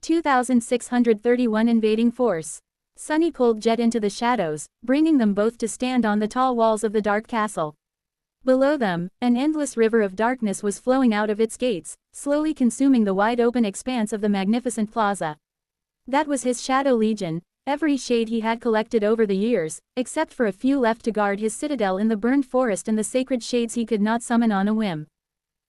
2631 invading force. Sunny pulled Jet into the shadows, bringing them both to stand on the tall walls of the dark castle. Below them, an endless river of darkness was flowing out of its gates, slowly consuming the wide-open expanse of the magnificent plaza. That was his Shadow Legion, every shade he had collected over the years, except for a few left to guard his citadel in the burned forest and the sacred shades he could not summon on a whim.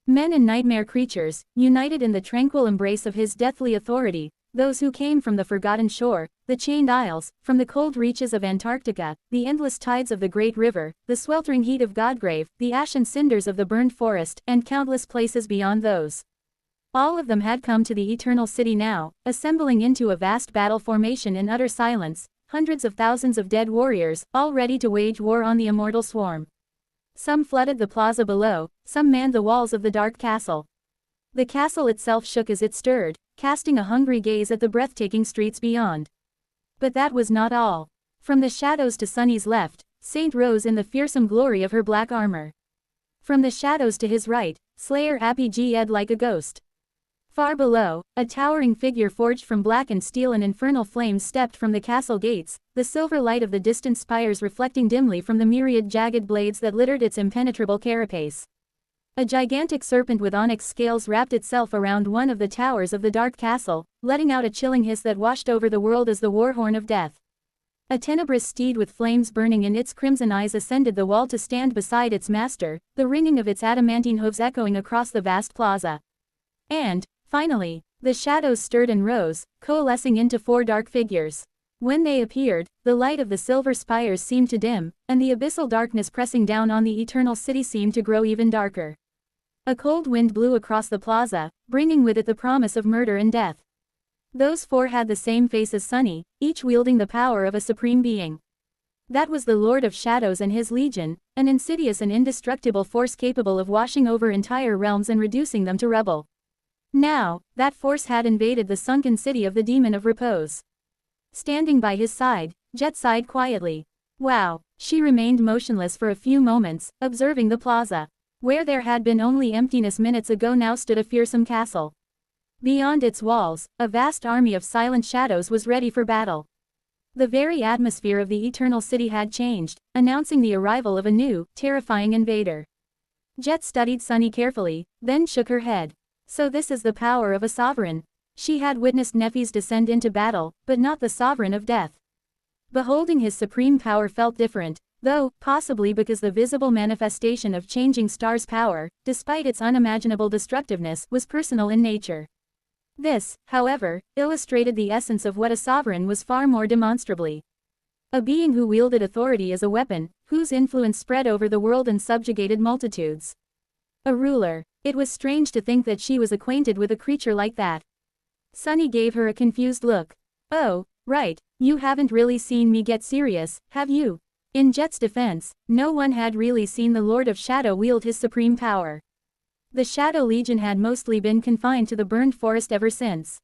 Men and nightmare creatures, united in the tranquil embrace of his deathly authority, those who came from the Forgotten Shore, the Chained Isles, from the cold reaches of Antarctica, the endless tides of the Great River, the sweltering heat of Godgrave, the ashen cinders of the burned forest, and countless places beyond those. All of them had come to the Eternal City now, assembling into a vast battle formation in utter silence, hundreds of thousands of dead warriors, all ready to wage war on the immortal swarm. Some flooded the plaza below, some manned the walls of the dark castle. The castle itself shook as it stirred, casting a hungry gaze at the breathtaking streets beyond. But that was not all. From the shadows to Sunny's left, Saint rose in the fearsome glory of her black armor. From the shadows to his right, Slayer appeared like a ghost. Far below, a towering figure forged from blackened steel and infernal flames stepped from the castle gates, the silver light of the distant spires reflecting dimly from the myriad jagged blades that littered its impenetrable carapace. A gigantic serpent with onyx scales wrapped itself around one of the towers of the dark castle, letting out a chilling hiss that washed over the world as the war horn of death. A tenebrous steed with flames burning in its crimson eyes ascended the wall to stand beside its master, the ringing of its adamantine hooves echoing across the vast plaza. And, finally, the shadows stirred and rose, coalescing into four dark figures. When they appeared, the light of the silver spires seemed to dim, and the abyssal darkness pressing down on the Eternal City seemed to grow even darker. A cold wind blew across the plaza, bringing with it the promise of murder and death. Those four had the same face as Sunny, each wielding the power of a supreme being. That was the Lord of Shadows and his legion, an insidious and indestructible force capable of washing over entire realms and reducing them to rubble. Now, that force had invaded the sunken city of the Demon of Repose. Standing by his side, Jet sighed quietly. Wow, she remained motionless for a few moments, observing the plaza. Where there had been only emptiness minutes ago now stood a fearsome castle. Beyond its walls, a vast army of silent shadows was ready for battle. The very atmosphere of the Eternal City had changed, announcing the arrival of a new, terrifying invader. Jet studied Sunny carefully, then shook her head. So this is the power of a sovereign. She had witnessed Nephis descend into battle, but not the sovereign of death. Beholding his supreme power felt different, though, possibly because the visible manifestation of changing stars' power, despite its unimaginable destructiveness, was personal in nature. This, however, illustrated the essence of what a sovereign was far more demonstrably. A being who wielded authority as a weapon, whose influence spread over the world and subjugated multitudes. A ruler. It was strange to think that she was acquainted with a creature like that. Sunny gave her a confused look. Oh, right, you haven't really seen me get serious, have you? In Jet's defense, no one had really seen the Lord of Shadow wield his supreme power. The Shadow Legion had mostly been confined to the burned forest ever since.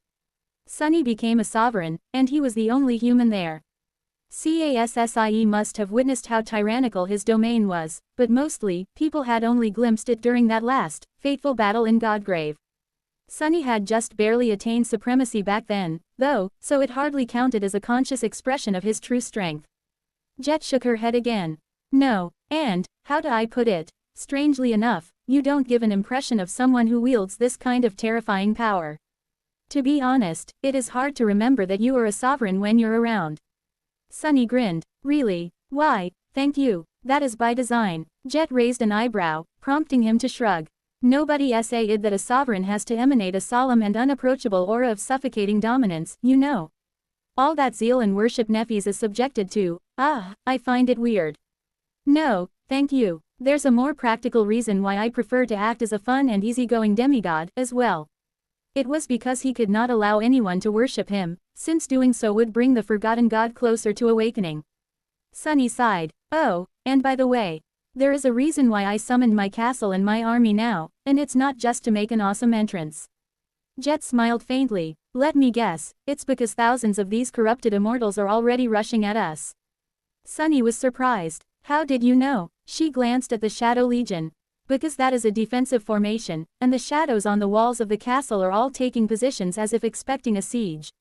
Sunny became a sovereign, and he was the only human there. Cassie must have witnessed how tyrannical his domain was, but mostly, people had only glimpsed it during that last, fateful battle in Godgrave. Sunny had just barely attained supremacy back then, though, so it hardly counted as a conscious expression of his true strength. Jet shook her head again. No, and, how do I put it? Strangely enough, you don't give an impression of someone who wields this kind of terrifying power. To be honest, it is hard to remember that you are a sovereign when you're around. Sunny grinned. Really? Why, thank you, that is by design. Jet raised an eyebrow, prompting him to shrug. Nobody said that a sovereign has to emanate a solemn and unapproachable aura of suffocating dominance, you know. All that zeal and worship Nephis is subjected to, I find it weird. No, thank you. There's a more practical reason why I prefer to act as a fun and easygoing demigod, as well. It was because he could not allow anyone to worship him, since doing so would bring the forgotten god closer to awakening. Sunny sighed. Oh, and by the way, there is a reason why I summoned my castle and my army now, and it's not just to make an awesome entrance. Jet smiled faintly. Let me guess, it's because thousands of these corrupted immortals are already rushing at us. Sunny was surprised. How did you know? She glanced at the Shadow Legion. Because that is a defensive formation, and the shadows on the walls of the castle are all taking positions as if expecting a siege.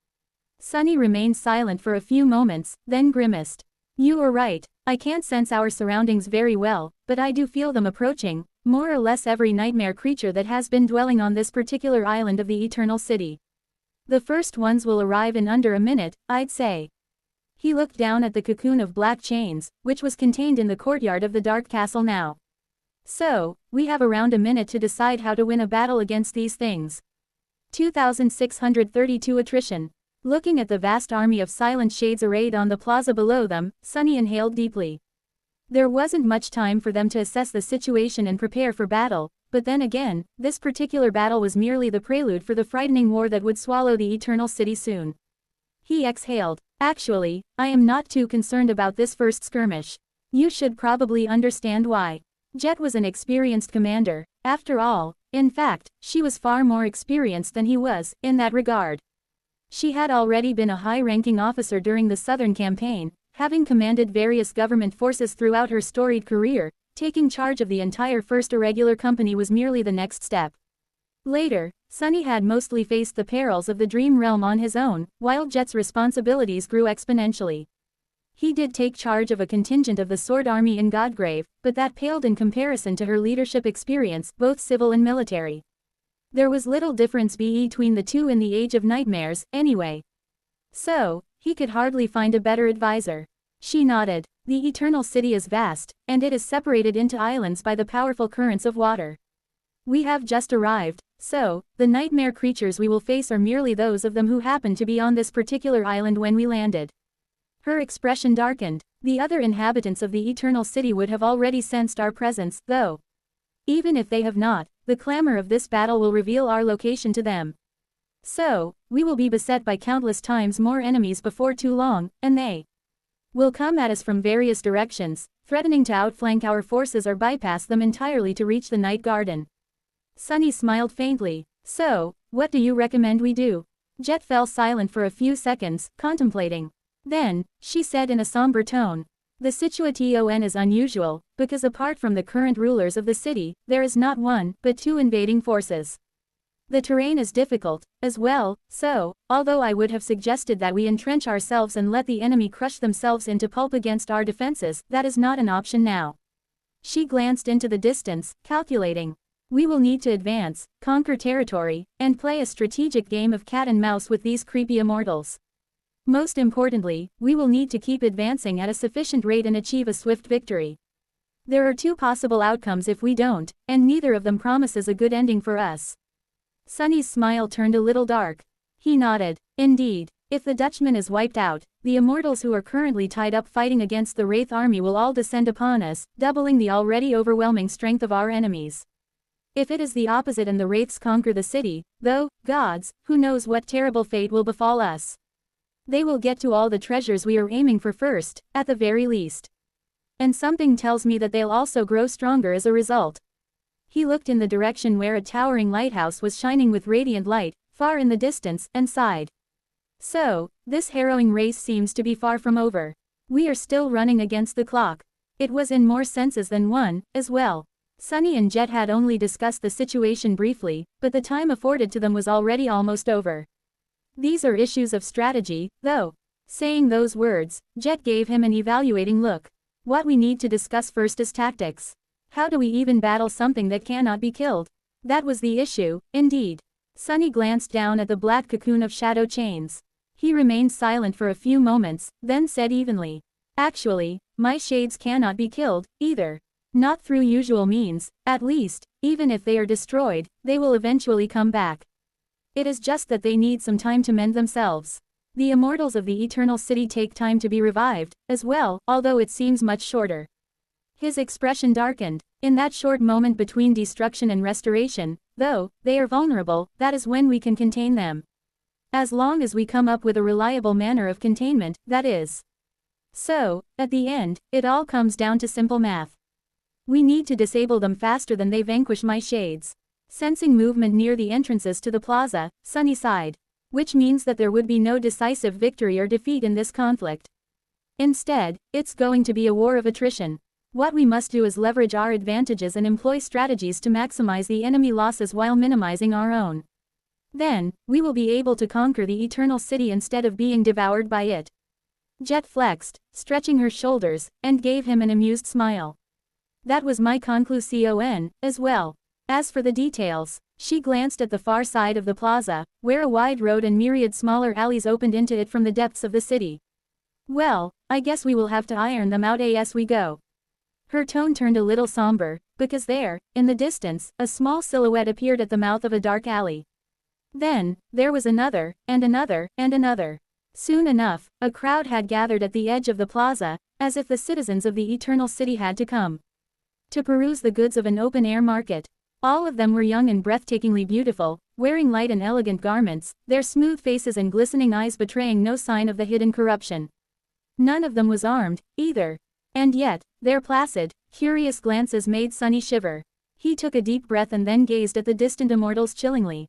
Sunny remained silent for a few moments, then grimaced. You are right, I can't sense our surroundings very well, but I do feel them approaching, more or less every nightmare creature that has been dwelling on this particular island of the Eternal City. The first ones will arrive in under a minute, I'd say. He looked down at the cocoon of black chains, which was contained in the courtyard of the Dark Castle now. So, we have around a minute to decide how to win a battle against these things. 2,632 attrition. Looking at the vast army of silent shades arrayed on the plaza below them, Sunny inhaled deeply. There wasn't much time for them to assess the situation and prepare for battle, but then again, this particular battle was merely the prelude for the frightening war that would swallow the Eternal City soon. He exhaled. Actually, I am not too concerned about this first skirmish. You should probably understand why. Jet was an experienced commander, after all. In fact, she was far more experienced than he was, in that regard. She had already been a high-ranking officer during the Southern Campaign, having commanded various government forces throughout her storied career. Taking charge of the entire First Irregular Company was merely the next step. Later, Sunny had mostly faced the perils of the Dream Realm on his own, while Jet's responsibilities grew exponentially. He did take charge of a contingent of the Sword Army in Godgrave, but that paled in comparison to her leadership experience, both civil and military. There was little difference between the two in the Age of Nightmares, anyway. So, he could hardly find a better advisor. She nodded. The Eternal City is vast, and it is separated into islands by the powerful currents of water. We have just arrived, so, the nightmare creatures we will face are merely those of them who happened to be on this particular island when we landed. Her expression darkened. The other inhabitants of the Eternal City would have already sensed our presence, though. Even if they have not, the clamor of this battle will reveal our location to them. So, we will be beset by countless times more enemies before too long, and they will come at us from various directions, threatening to outflank our forces or bypass them entirely to reach the Night Garden. Sunny smiled faintly. So, what do you recommend we do? Jet fell silent for a few seconds, contemplating. Then, she said in a somber tone. The situation is unusual, because apart from the current rulers of the city, there is not one, but two invading forces. The terrain is difficult, as well, so, although I would have suggested that we entrench ourselves and let the enemy crush themselves into pulp against our defenses, that is not an option now. She glanced into the distance, calculating. We will need to advance, conquer territory, and play a strategic game of cat and mouse with these creepy immortals. Most importantly, we will need to keep advancing at a sufficient rate and achieve a swift victory. There are two possible outcomes if we don't, and neither of them promises a good ending for us. Sunny's smile turned a little dark. He nodded. Indeed, if the Dutchman is wiped out, the immortals who are currently tied up fighting against the Wraith army will all descend upon us, doubling the already overwhelming strength of our enemies. If it is the opposite and the Wraiths conquer the city, though, gods, who knows what terrible fate will befall us. They will get to all the treasures we are aiming for first, at the very least. And something tells me that they'll also grow stronger as a result. He looked in the direction where a towering lighthouse was shining with radiant light, far in the distance, and sighed. So, this harrowing race seems to be far from over. We are still running against the clock. It was in more senses than one, as well. Sunny and Jet had only discussed the situation briefly, but the time afforded to them was already almost over. These are issues of strategy, though. Saying those words, Jet gave him an evaluating look. What we need to discuss first is tactics. How do we even battle something that cannot be killed? That was the issue, indeed. Sunny glanced down at the black cocoon of shadow chains. He remained silent for a few moments, then said evenly. Actually, my shades cannot be killed, either. Not through usual means, at least. Even if they are destroyed, they will eventually come back. It is just that they need some time to mend themselves. The immortals of the Eternal City take time to be revived, as well, although it seems much shorter. His expression darkened. In that short moment between destruction and restoration, though, they are vulnerable, that is when we can contain them. As long as we come up with a reliable manner of containment, that is. So, at the end, it all comes down to simple math. We need to disable them faster than they vanquish my shades. Sensing movement near the entrances to the plaza, Sunny sighed. Which means that there would be no decisive victory or defeat in this conflict. Instead, it's going to be a war of attrition. What we must do is leverage our advantages and employ strategies to maximize the enemy losses while minimizing our own. Then, we will be able to conquer the Eternal City instead of being devoured by it. Jet flexed, stretching her shoulders, and gave him an amused smile. That was my conclusion, as well. As for the details, she glanced at the far side of the plaza, where a wide road and myriad smaller alleys opened into it from the depths of the city. Well, I guess we will have to iron them out as we go. Her tone turned a little somber, because there, in the distance, a small silhouette appeared at the mouth of a dark alley. Then, there was another, and another, and another. Soon enough, a crowd had gathered at the edge of the plaza, as if the citizens of the Eternal City had to come to peruse the goods of an open-air market. All of them were young and breathtakingly beautiful, wearing light and elegant garments, their smooth faces and glistening eyes betraying no sign of the hidden corruption. None of them was armed, either. And yet, their placid, curious glances made Sunny shiver. He took a deep breath and then gazed at the distant immortals chillingly.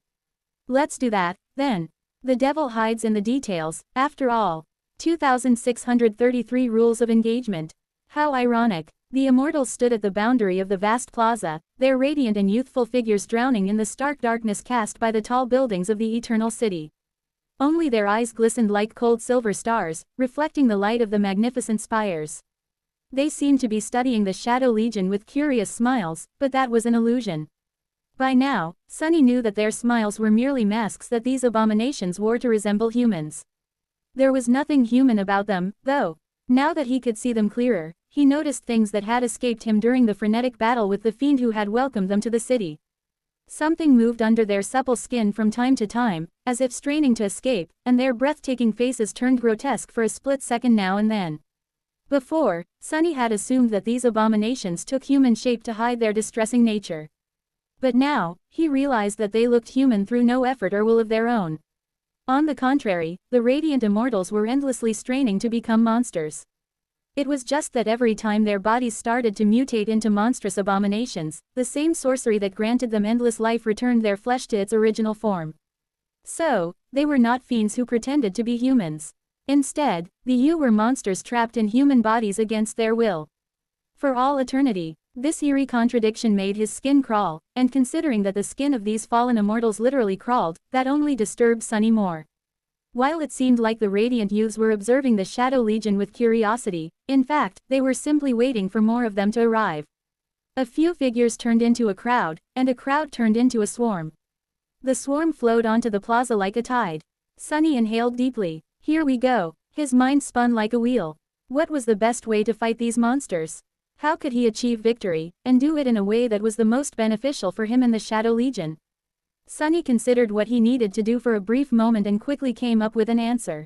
Let's do that, then. The devil hides in the details, after all. 2633 Rules of Engagement. How ironic. The immortals stood at the boundary of the vast plaza, their radiant and youthful figures drowning in the stark darkness cast by the tall buildings of the Eternal City. Only their eyes glistened like cold silver stars, reflecting the light of the magnificent spires. They seemed to be studying the Shadow Legion with curious smiles, but that was an illusion. By now, Sunny knew that their smiles were merely masks that these abominations wore to resemble humans. There was nothing human about them, though. Now that he could see them clearer, he noticed things that had escaped him during the frenetic battle with the fiend who had welcomed them to the city. Something moved under their supple skin from time to time, as if straining to escape, and their breathtaking faces turned grotesque for a split second now and then. Before, Sunny had assumed that these abominations took human shape to hide their distressing nature. But now, he realized that they looked human through no effort or will of their own. On the contrary, the radiant immortals were endlessly straining to become monsters. It was just that every time their bodies started to mutate into monstrous abominations, the same sorcery that granted them endless life returned their flesh to its original form. So, they were not fiends who pretended to be humans. Instead, the Yu were monsters trapped in human bodies against their will. For all eternity. This eerie contradiction made his skin crawl, and considering that the skin of these fallen immortals literally crawled, that only disturbed Sunny more. While it seemed like the radiant youths were observing the Shadow Legion with curiosity, in fact, they were simply waiting for more of them to arrive. A few figures turned into a crowd, and a crowd turned into a swarm. The swarm flowed onto the plaza like a tide. Sunny inhaled deeply. Here we go. His mind spun like a wheel. What was the best way to fight these monsters? How could he achieve victory, and do it in a way that was the most beneficial for him and the Shadow Legion? Sunny considered what he needed to do for a brief moment and quickly came up with an answer.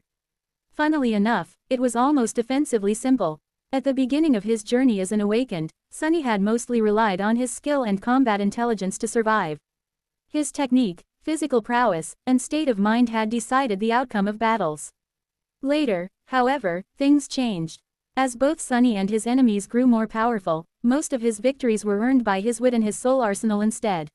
Funnily enough, it was almost offensively simple. At the beginning of his journey as an awakened, Sunny had mostly relied on his skill and combat intelligence to survive. His technique, physical prowess, and state of mind had decided the outcome of battles. Later, however, things changed. As both Sunny and his enemies grew more powerful, most of his victories were earned by his wit and his soul arsenal instead.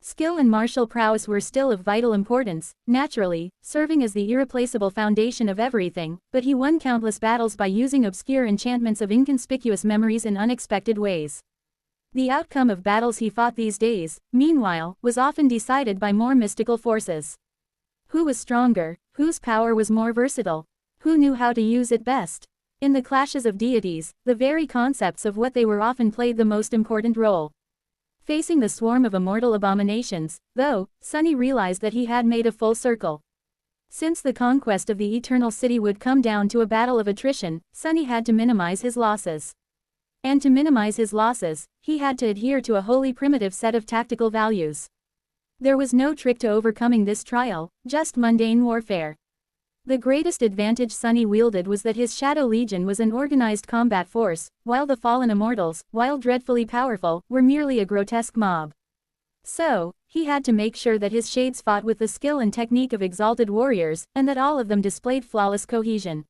Skill and martial prowess were still of vital importance, naturally, serving as the irreplaceable foundation of everything, but he won countless battles by using obscure enchantments of inconspicuous memories in unexpected ways. The outcome of battles he fought these days, meanwhile, was often decided by more mystical forces. Who was stronger? Whose power was more versatile? Who knew how to use it best? In the clashes of deities, the very concepts of what they were often played the most important role. Facing the swarm of immortal abominations, though, Sunny realized that he had made a full circle. Since the conquest of the Eternal City would come down to a battle of attrition, Sunny had to minimize his losses. And to minimize his losses, he had to adhere to a wholly primitive set of tactical values. There was no trick to overcoming this trial, just mundane warfare. The greatest advantage Sunny wielded was that his Shadow Legion was an organized combat force, while the fallen immortals, while dreadfully powerful, were merely a grotesque mob. So, he had to make sure that his shades fought with the skill and technique of exalted warriors, and that all of them displayed flawless cohesion.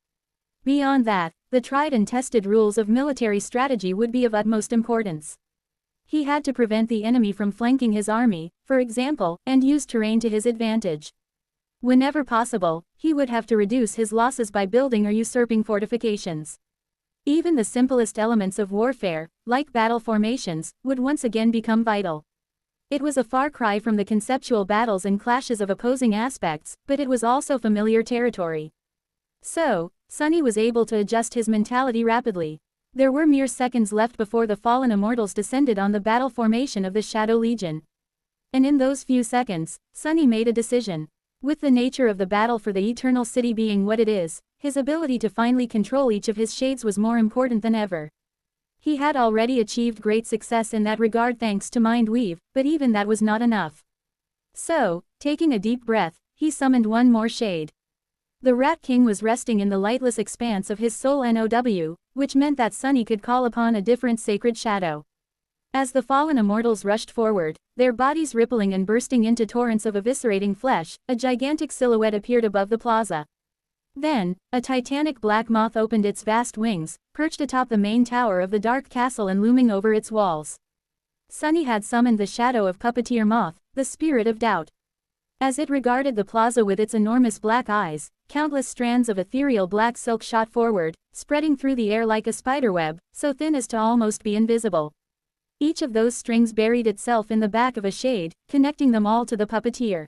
Beyond that, the tried and tested rules of military strategy would be of utmost importance. He had to prevent the enemy from flanking his army, for example, and use terrain to his advantage. Whenever possible, he would have to reduce his losses by building or usurping fortifications. Even the simplest elements of warfare, like battle formations, would once again become vital. It was a far cry from the conceptual battles and clashes of opposing aspects, but it was also familiar territory. So, Sunny was able to adjust his mentality rapidly. There were mere seconds left before the fallen immortals descended on the battle formation of the Shadow Legion. And in those few seconds, Sunny made a decision. With the nature of the battle for the Eternal City being what it is, his ability to finally control each of his shades was more important than ever. He had already achieved great success in that regard thanks to Mind Weave, but even that was not enough. So, taking a deep breath, he summoned one more shade. The Rat King was resting in the lightless expanse of his soul NOW, which meant that Sunny could call upon a different sacred shadow. As the fallen immortals rushed forward, their bodies rippling and bursting into torrents of eviscerating flesh, a gigantic silhouette appeared above the plaza. Then, a titanic black moth opened its vast wings, perched atop the main tower of the dark castle and looming over its walls. Sunny had summoned the shadow of Puppeteer Moth, the spirit of doubt. As it regarded the plaza with its enormous black eyes, countless strands of ethereal black silk shot forward, spreading through the air like a spiderweb, so thin as to almost be invisible. Each of those strings buried itself in the back of a shade, connecting them all to the puppeteer.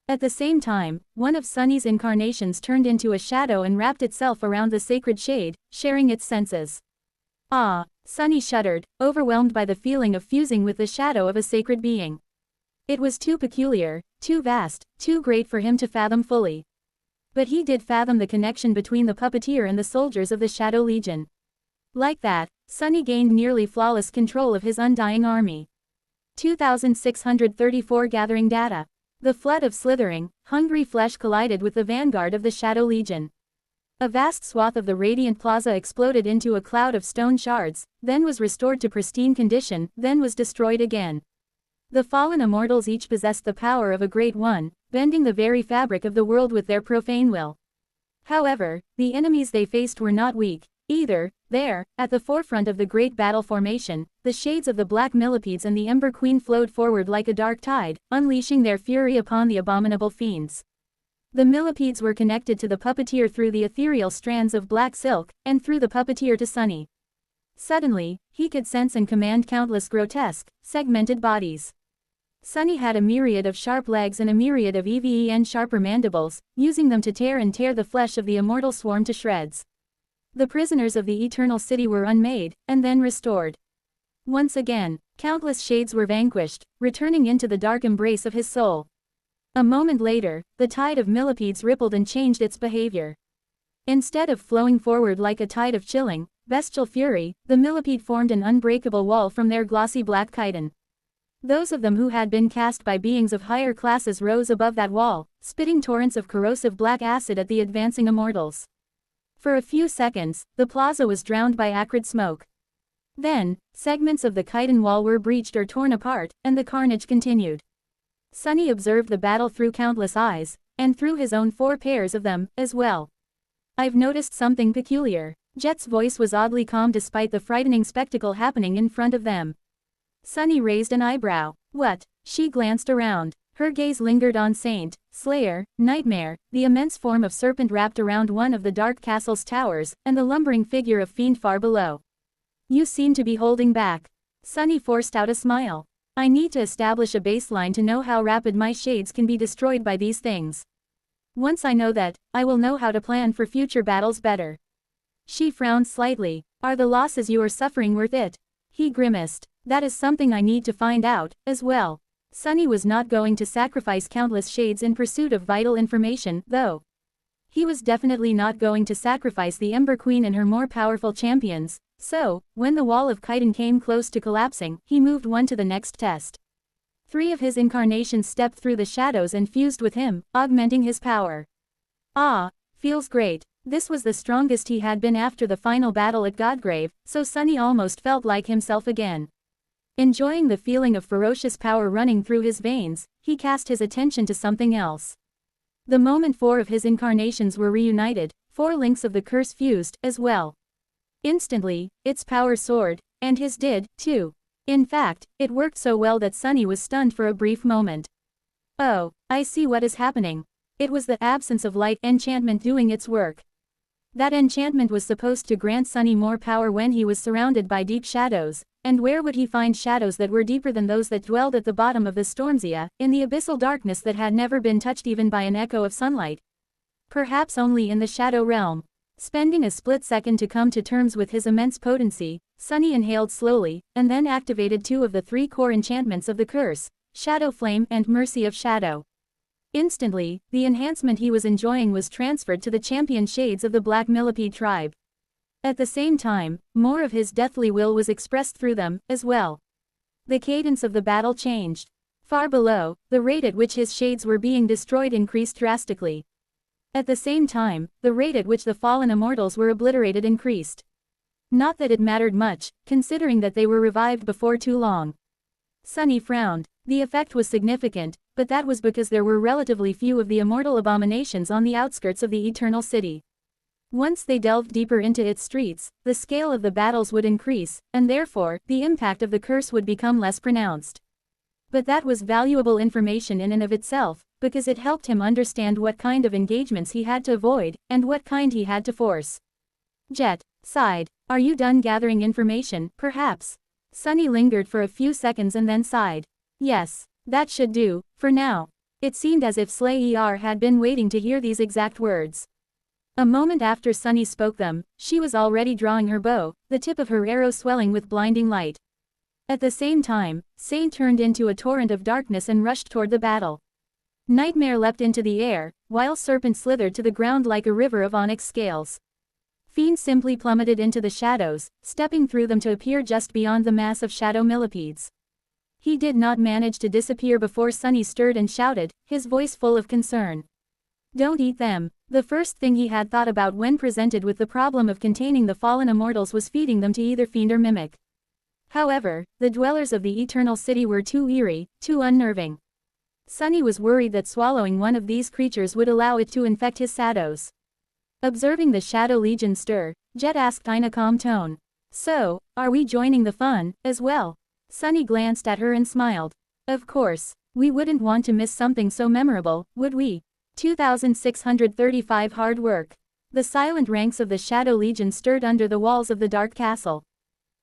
At the same time, one of Sunny's incarnations turned into a shadow and wrapped itself around the sacred shade, sharing its senses. Ah! Sunny shuddered, overwhelmed by the feeling of fusing with the shadow of a sacred being. It was too peculiar, too vast, too great for him to fathom fully. But he did fathom the connection between the puppeteer and the soldiers of the Shadow Legion. Like that, Sunny gained nearly flawless control of his undying army. 2634 Gathering data. The flood of slithering, hungry flesh collided with the vanguard of the Shadow Legion. A vast swath of the radiant plaza exploded into a cloud of stone shards, then was restored to pristine condition, then was destroyed again. The fallen immortals each possessed the power of a great one, bending the very fabric of the world with their profane will. However, the enemies they faced were not weak, either. There, at the forefront of the great battle formation, the shades of the Black Millipedes and the Ember Queen flowed forward like a dark tide, unleashing their fury upon the abominable fiends. The Millipedes were connected to the puppeteer through the ethereal strands of black silk, and through the puppeteer to Sunny. Suddenly, he could sense and command countless grotesque, segmented bodies. Sunny had a myriad of sharp legs and a myriad of even sharper mandibles, using them to tear the flesh of the immortal swarm to shreds. The prisoners of the Eternal City were unmade, and then restored. Once again, countless shades were vanquished, returning into the dark embrace of his soul. A moment later, the tide of millipedes rippled and changed its behavior. Instead of flowing forward like a tide of chilling, bestial fury, the millipede formed an unbreakable wall from their glossy black chitin. Those of them who had been cast by beings of higher classes rose above that wall, spitting torrents of corrosive black acid at the advancing immortals. For a few seconds, the plaza was drowned by acrid smoke. Then, segments of the chitin wall were breached or torn apart, and the carnage continued. Sunny observed the battle through countless eyes, and through his own 4 pairs of them, as well. I've noticed something peculiar. Jet's voice was oddly calm despite the frightening spectacle happening in front of them. Sunny raised an eyebrow. What? She glanced around. Her gaze lingered on Saint, Slayer, Nightmare, the immense form of serpent wrapped around one of the dark castle's towers, and the lumbering figure of Fiend far below. You seem to be holding back. Sunny forced out a smile. I need to establish a baseline to know how rapid my shades can be destroyed by these things. Once I know that, I will know how to plan for future battles better. She frowned slightly. Are the losses you are suffering worth it? He grimaced. That is something I need to find out, as well. Sunny was not going to sacrifice countless shades in pursuit of vital information, though. He was definitely not going to sacrifice the Ember Queen and her more powerful champions, so, when the wall of chitin came close to collapsing, he moved one to the next test. 3 of his incarnations stepped through the shadows and fused with him, augmenting his power. Ah, feels great. This was the strongest he had been after the final battle at Godgrave, so Sunny almost felt like himself again. Enjoying the feeling of ferocious power running through his veins, he cast his attention to something else. The moment 4 of his incarnations were reunited, 4 links of the curse fused, as well. Instantly, its power soared, and his did, too. In fact, it worked so well that Sunny was stunned for a brief moment. Oh, I see what is happening. It was the absence of light enchantment doing its work. That enchantment was supposed to grant Sunny more power when he was surrounded by deep shadows, and where would he find shadows that were deeper than those that dwelled at the bottom of the Stormsia, in the abyssal darkness that had never been touched even by an echo of sunlight? Perhaps only in the shadow realm. Spending a split second to come to terms with his immense potency, Sunny inhaled slowly, and then activated 2 of the 3 core enchantments of the curse, Shadow Flame and Mercy of Shadow. Instantly, the enhancement he was enjoying was transferred to the champion shades of the Black Millipede tribe. At the same time, more of his deathly will was expressed through them, as well. The cadence of the battle changed. Far below, the rate at which his shades were being destroyed increased drastically. At the same time, the rate at which the fallen immortals were obliterated increased. Not that it mattered much, considering that they were revived before too long. Sunny frowned. The effect was significant, but that was because there were relatively few of the immortal abominations on the outskirts of the Eternal City. Once they delved deeper into its streets, the scale of the battles would increase, and therefore, the impact of the curse would become less pronounced. But that was valuable information in and of itself, because it helped him understand what kind of engagements he had to avoid, and what kind he had to force. Jet sighed. Are you done gathering information, perhaps? Sunny lingered for a few seconds and then sighed. Yes, that should do, for now. It seemed as if Slay had been waiting to hear these exact words. A moment after Sunny spoke them, she was already drawing her bow, the tip of her arrow swelling with blinding light. At the same time, Saint turned into a torrent of darkness and rushed toward the battle. Nightmare leapt into the air, while Serpent slithered to the ground like a river of onyx scales. Fiend simply plummeted into the shadows, stepping through them to appear just beyond the mass of shadow millipedes. He did not manage to disappear before Sunny stirred and shouted, his voice full of concern. Don't eat them. The first thing he had thought about when presented with the problem of containing the fallen immortals was feeding them to either fiend or mimic. However, the dwellers of the Eternal City were too eerie, too unnerving. Sunny was worried that swallowing one of these creatures would allow it to infect his shadows. Observing the Shadow Legion stir, Jet asked in a calm tone. So, are we joining the fun, as well? Sunny glanced at her and smiled. Of course. We wouldn't want to miss something so memorable, would we? 2635 Hard work. The silent ranks of the Shadow Legion stirred under the walls of the Dark Castle.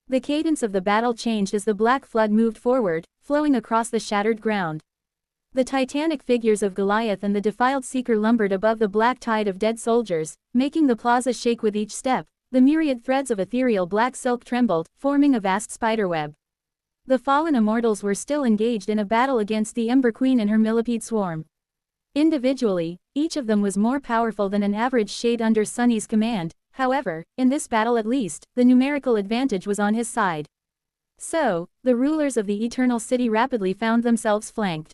The cadence of the battle changed as the black flood moved forward, flowing across the shattered ground. The titanic figures of Goliath and the defiled Seeker lumbered above the black tide of dead soldiers, making the plaza shake with each step. The myriad threads of ethereal black silk trembled, forming a vast spiderweb. The fallen immortals were still engaged in a battle against the Ember Queen and her millipede swarm. Individually, each of them was more powerful than an average shade under Sunny's command. However, in this battle at least, the numerical advantage was on his side. So, the rulers of the Eternal City rapidly found themselves flanked.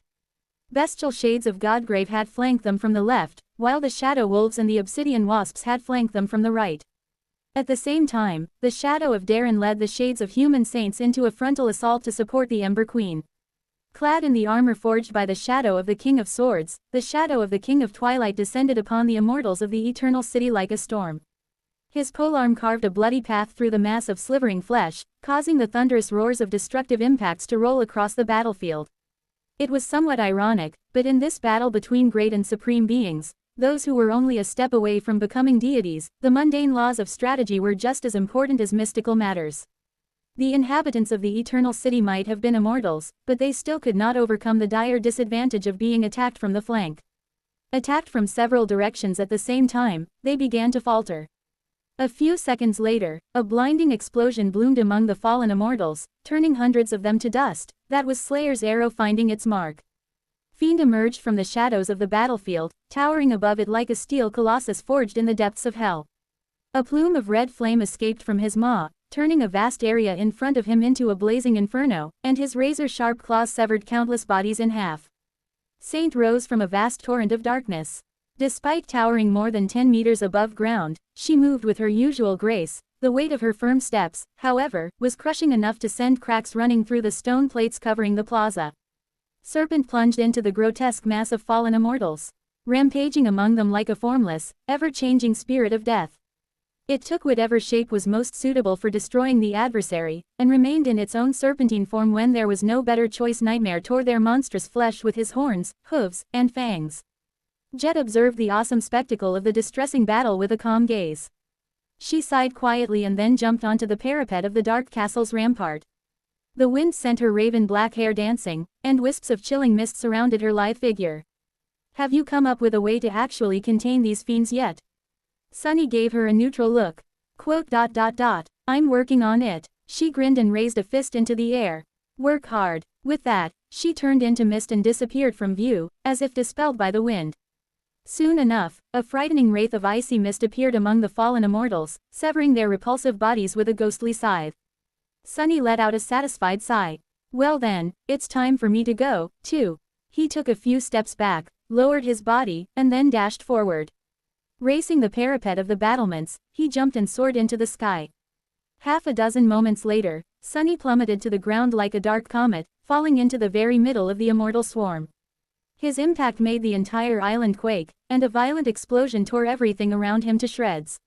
Bestial shades of Godgrave had flanked them from the left, while the Shadow Wolves and the Obsidian Wasps had flanked them from the right. At the same time, the Shadow of Darren led the shades of Human Saints into a frontal assault to support the Ember Queen. Clad in the armor forged by the shadow of the King of Swords, the shadow of the King of Twilight descended upon the immortals of the Eternal City like a storm. His polearm carved a bloody path through the mass of slivering flesh, causing the thunderous roars of destructive impacts to roll across the battlefield. It was somewhat ironic, but in this battle between great and supreme beings, those who were only a step away from becoming deities, the mundane laws of strategy were just as important as mystical matters. The inhabitants of the Eternal City might have been immortals, but they still could not overcome the dire disadvantage of being attacked from the flank. Attacked from several directions at the same time, they began to falter. A few seconds later, a blinding explosion bloomed among the fallen immortals, turning hundreds of them to dust. That was Slayer's arrow finding its mark. Fiend emerged from the shadows of the battlefield, towering above it like a steel colossus forged in the depths of hell. A plume of red flame escaped from his maw, turning a vast area in front of him into a blazing inferno, and his razor-sharp claws severed countless bodies in half. Saint rose from a vast torrent of darkness. Despite towering more than 10 meters above ground, she moved with her usual grace. The weight of her firm steps, however, was crushing enough to send cracks running through the stone plates covering the plaza. Serpent plunged into the grotesque mass of fallen immortals, rampaging among them like a formless, ever-changing spirit of death. It took whatever shape was most suitable for destroying the adversary, and remained in its own serpentine form when there was no better choice. Nightmare tore their monstrous flesh with his horns, hooves, and fangs. Jet observed the awesome spectacle of the distressing battle with a calm gaze. She sighed quietly and then jumped onto the parapet of the dark castle's rampart. The wind sent her raven black hair dancing, and wisps of chilling mist surrounded her lithe figure. Have you come up with a way to actually contain these fiends yet? Sunny gave her a neutral look. Quote. I'm working on it. She grinned and raised a fist into the air. Work hard. With that, she turned into mist and disappeared from view, as if dispelled by the wind. Soon enough, a frightening wraith of icy mist appeared among the fallen immortals, severing their repulsive bodies with a ghostly scythe. Sunny let out a satisfied sigh. Well then, it's time for me to go, too. He took a few steps back, lowered his body, and then dashed forward. Racing the parapet of the battlements, he jumped and soared into the sky. Half a dozen moments later, Sunny plummeted to the ground like a dark comet, falling into the very middle of the immortal swarm. His impact made the entire island quake, and a violent explosion tore everything around him to shreds.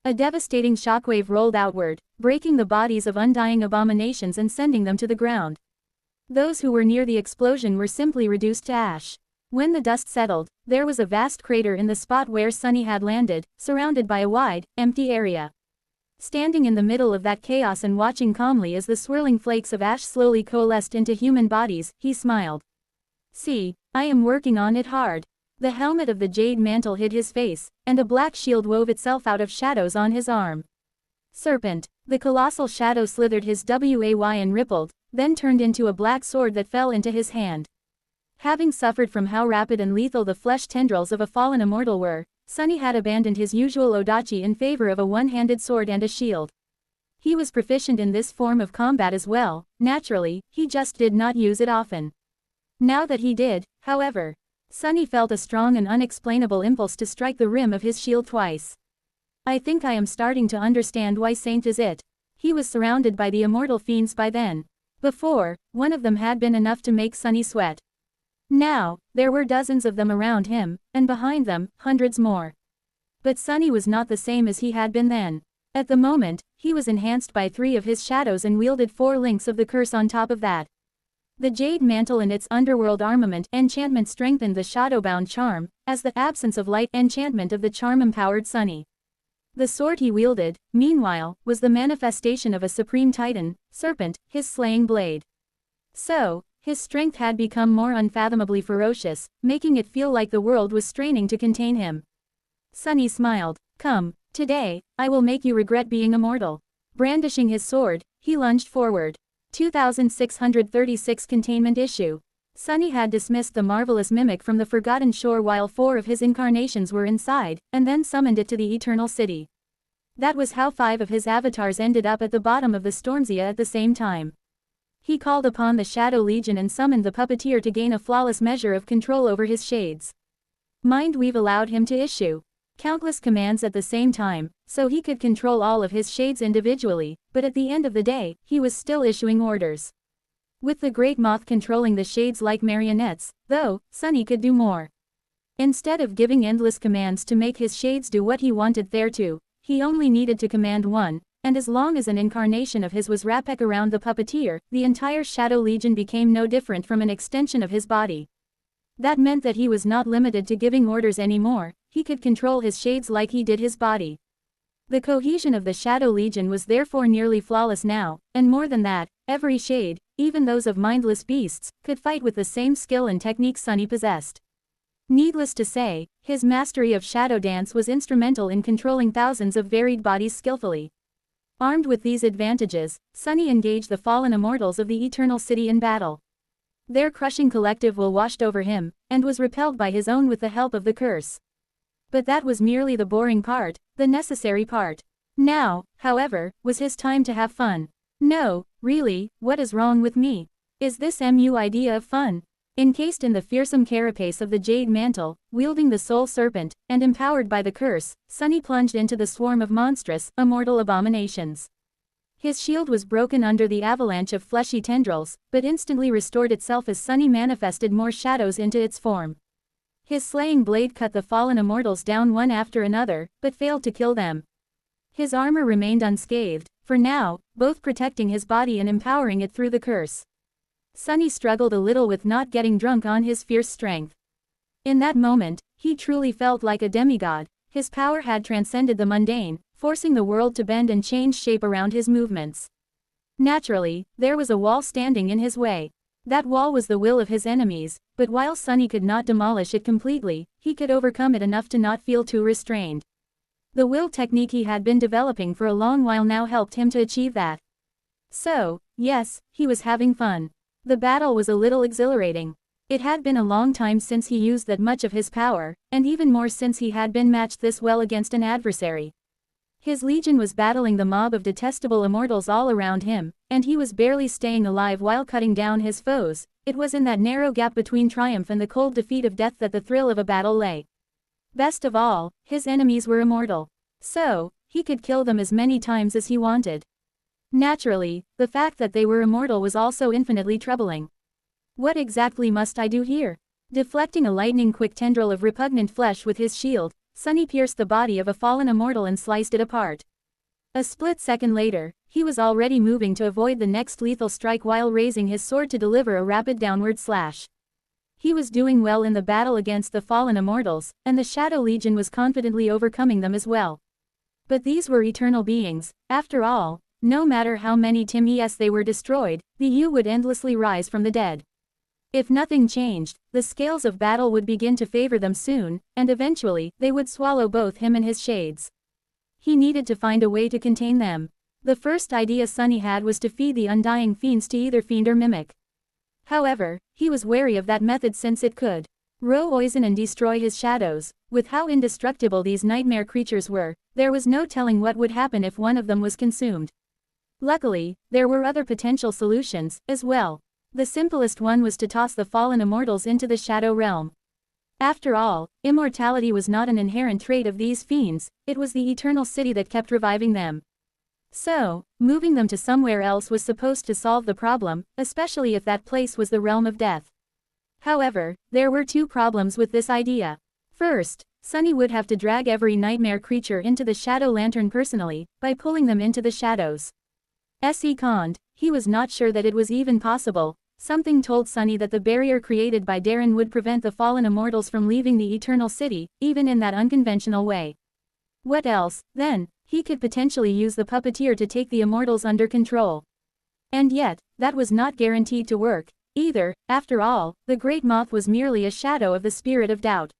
A devastating shockwave rolled outward, breaking the bodies of undying abominations and sending them to the ground. Those who were near the explosion were simply reduced to ash. When the dust settled, there was a vast crater in the spot where Sunny had landed, surrounded by a wide, empty area. Standing in the middle of that chaos and watching calmly as the swirling flakes of ash slowly coalesced into human bodies, he smiled. See, I am working on it hard. The helmet of the jade mantle hid his face, and a black shield wove itself out of shadows on his arm. Serpent. The colossal shadow slithered his way and rippled, then turned into a black sword that fell into his hand. Having suffered from how rapid and lethal the flesh tendrils of a fallen immortal were, Sunny had abandoned his usual odachi in favor of a one-handed sword and a shield. He was proficient in this form of combat as well, naturally, he just did not use it often. Now that he did, however, Sunny felt a strong and unexplainable impulse to strike the rim of his shield twice. I think I am starting to understand why Saint is it. He was surrounded by the immortal fiends by then. Before, one of them had been enough to make Sunny sweat. Now, there were dozens of them around him, and behind them, hundreds more. But Sunny was not the same as he had been then. At the moment, he was enhanced by 3 of his shadows and wielded 4 links of the curse on top of that. The jade mantle and its underworld armament enchantment strengthened the shadowbound charm, as the absence of light enchantment of the charm empowered Sunny. The sword he wielded, meanwhile, was the manifestation of a supreme titan, Serpent, his slaying blade. So, his strength had become more unfathomably ferocious, making it feel like the world was straining to contain him. Sunny smiled. Come, today, I will make you regret being immortal. Brandishing his sword, he lunged forward. 2636 Containment Issue. Sunny had dismissed the marvelous mimic from the Forgotten Shore while 4 of his incarnations were inside, and then summoned it to the Eternal City. That was how 5 of his avatars ended up at the bottom of the Stormsia at the same time. He called upon the Shadow Legion and summoned the puppeteer to gain a flawless measure of control over his shades. Mindweave allowed him to issue countless commands at the same time, so he could control all of his shades individually, but at the end of the day, he was still issuing orders. With the Great Moth controlling the shades like marionettes, though, Sunny could do more. Instead of giving endless commands to make his shades do what he wanted thereto, he only needed to command one, and as long as an incarnation of his was Rapek around the puppeteer, the entire Shadow Legion became no different from an extension of his body. That meant that he was not limited to giving orders anymore, he could control his shades like he did his body. The cohesion of the Shadow Legion was therefore nearly flawless now, and more than that, every shade, even those of mindless beasts, could fight with the same skill and technique Sunny possessed. Needless to say, his mastery of shadow dance was instrumental in controlling thousands of varied bodies skillfully. Armed with these advantages, Sunny engaged the fallen immortals of the Eternal City in battle. Their crushing collective will washed over him, and was repelled by his own with the help of the curse. But that was merely the boring part, the necessary part. Now, however, was his time to have fun. No, really, what is wrong with me? Is this MU idea of fun? Encased in the fearsome carapace of the jade mantle, wielding the soul serpent, and empowered by the curse, Sunny plunged into the swarm of monstrous, immortal abominations. His shield was broken under the avalanche of fleshy tendrils, but instantly restored itself as Sunny manifested more shadows into its form. His slaying blade cut the fallen immortals down one after another, but failed to kill them. His armor remained unscathed, for now, both protecting his body and empowering it through the curse. Sunny struggled a little with not getting drunk on his fierce strength. In that moment, he truly felt like a demigod. his power had transcended the mundane, forcing the world to bend and change shape around his movements. Naturally, there was a wall standing in his way. That wall was the will of his enemies, but while Sunny could not demolish it completely, he could overcome it enough to not feel too restrained. The will technique he had been developing for a long while now helped him to achieve that. So, yes, he was having fun. The battle was a little exhilarating. It had been a long time since he used that much of his power, and even more since he had been matched this well against an adversary. His legion was battling the mob of detestable immortals all around him, and he was barely staying alive while cutting down his foes. It was in that narrow gap between triumph and the cold defeat of death that the thrill of a battle lay. Best of all, his enemies were immortal. So, he could kill them as many times as he wanted. Naturally, the fact that they were immortal was also infinitely troubling. What exactly must I do here? Deflecting a lightning-quick tendril of repugnant flesh with his shield, Sunny pierced the body of a fallen immortal and sliced it apart. A split second later, he was already moving to avoid the next lethal strike while raising his sword to deliver a rapid downward slash. He was doing well in the battle against the fallen immortals, and the Shadow Legion was confidently overcoming them as well. But these were eternal beings, after all. No matter how many times they were destroyed, the U would endlessly rise from the dead. If nothing changed, the scales of battle would begin to favor them soon, and eventually, they would swallow both him and his shades. He needed to find a way to contain them. The first idea Sunny had was to feed the undying fiends to either fiend or mimic. However, he was wary of that method since it could poison and destroy his shadows. With how indestructible these nightmare creatures were, there was no telling what would happen if one of them was consumed. Luckily, there were other potential solutions, as well. The simplest one was to toss the fallen immortals into the Shadow Realm. After all, immortality was not an inherent trait of these fiends, it was the Eternal City that kept reviving them. So, moving them to somewhere else was supposed to solve the problem, especially if that place was the realm of death. However, there were two problems with this idea. First, Sunny would have to drag every nightmare creature into the Shadow Lantern personally, by pulling them into the shadows. He was not sure that it was even possible. Something told Sunny that the barrier created by Darren would prevent the fallen immortals from leaving the Eternal City, even in that unconventional way. What else, then? He could potentially use the puppeteer to take the immortals under control. And yet, that was not guaranteed to work, either. After all, the Great Moth was merely a shadow of the Spirit of Doubt.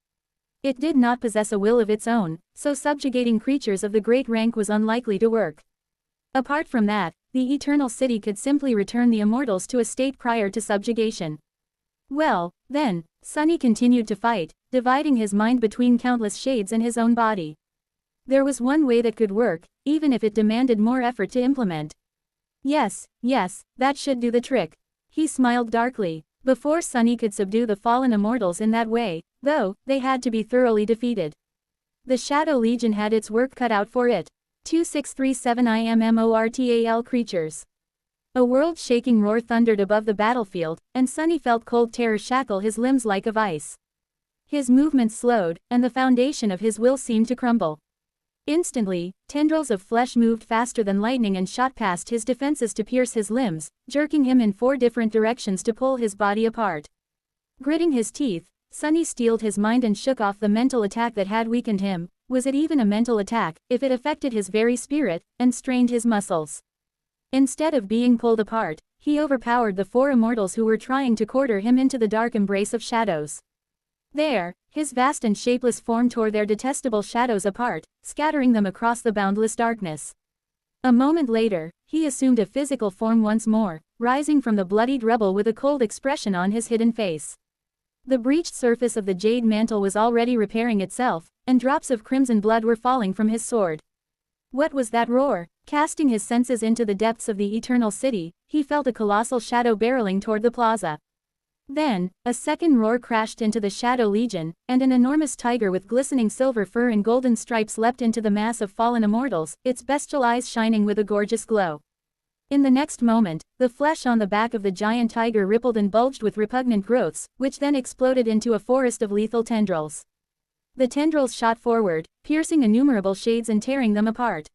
It did not possess a will of its own, so subjugating creatures of the great rank was unlikely to work. Apart from that, the Eternal City could simply return the immortals to a state prior to subjugation. Well, then, Sunny continued to fight, dividing his mind between countless shades and his own body. There was one way that could work, even if it demanded more effort to implement. Yes, that should do the trick. He smiled darkly. Before Sunny could subdue the fallen immortals in that way, though, they had to be thoroughly defeated. The Shadow Legion had its work cut out for it. 2637 IMMORTAL creatures. A world-shaking roar thundered above the battlefield, and Sunny felt cold terror shackle his limbs like of ice. His movements slowed, and the foundation of his will seemed to crumble. Instantly, tendrils of flesh moved faster than lightning and shot past his defenses to pierce his limbs, jerking him in 4 different directions to pull his body apart. Gritting his teeth, Sunny steeled his mind and shook off the mental attack that had weakened him. Was it even a mental attack, if it affected his very spirit, and strained his muscles? Instead of being pulled apart, he overpowered the 4 immortals who were trying to quarter him into the dark embrace of shadows. There, his vast and shapeless form tore their detestable shadows apart, scattering them across the boundless darkness. A moment later, he assumed a physical form once more, rising from the bloodied rubble with a cold expression on his hidden face. The breached surface of the jade mantle was already repairing itself, and drops of crimson blood were falling from his sword. What was that roar? Casting his senses into the depths of the Eternal City, he felt a colossal shadow barreling toward the plaza. Then, a second roar crashed into the Shadow Legion, and an enormous tiger with glistening silver fur and golden stripes leapt into the mass of fallen immortals, its bestial eyes shining with a gorgeous glow. In the next moment, the flesh on the back of the giant tiger rippled and bulged with repugnant growths, which then exploded into a forest of lethal tendrils. The tendrils shot forward, piercing innumerable shades and tearing them apart.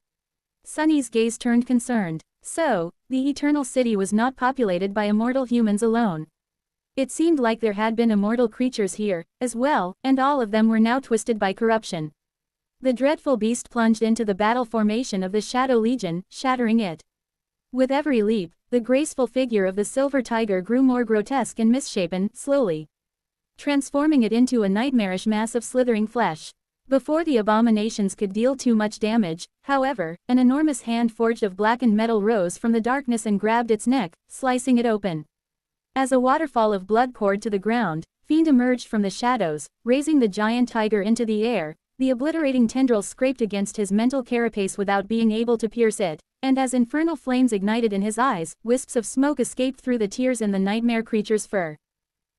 Sunny's gaze turned concerned. So, the Eternal City was not populated by immortal humans alone. It seemed like there had been immortal creatures here, as well, and all of them were now twisted by corruption. The dreadful beast plunged into the battle formation of the Shadow Legion, shattering it. With every leap, the graceful figure of the silver tiger grew more grotesque and misshapen, slowly transforming it into a nightmarish mass of slithering flesh. Before the abominations could deal too much damage, however, an enormous hand forged of blackened metal rose from the darkness and grabbed its neck, slicing it open. As a waterfall of blood poured to the ground, Fiend emerged from the shadows, raising the giant tiger into the air. The obliterating tendrils scraped against his mental carapace without being able to pierce it, and as infernal flames ignited in his eyes, wisps of smoke escaped through the tears in the nightmare creature's fur.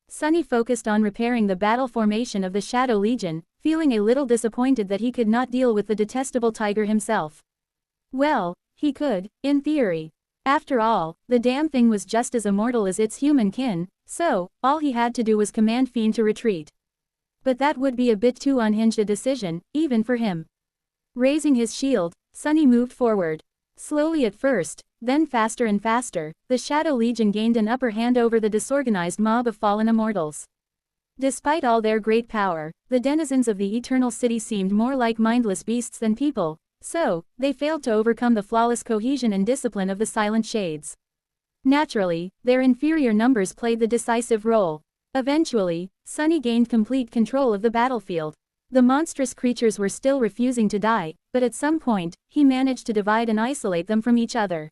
Sunny focused on repairing the battle formation of the Shadow Legion, feeling a little disappointed that he could not deal with the detestable tiger himself. Well, he could, in theory. After all, the damn thing was just as immortal as its human kin, so, all he had to do was command Fiend to retreat. But that would be a bit too unhinged a decision, even for him. Raising his shield, Sunny moved forward. Slowly at first, then faster and faster, the Shadow Legion gained an upper hand over the disorganized mob of fallen immortals. Despite all their great power, the denizens of the Eternal City seemed more like mindless beasts than people, so, they failed to overcome the flawless cohesion and discipline of the Silent Shades. Naturally, their inferior numbers played the decisive role. Eventually, Sunny gained complete control of the battlefield. The monstrous creatures were still refusing to die, but at some point, he managed to divide and isolate them from each other.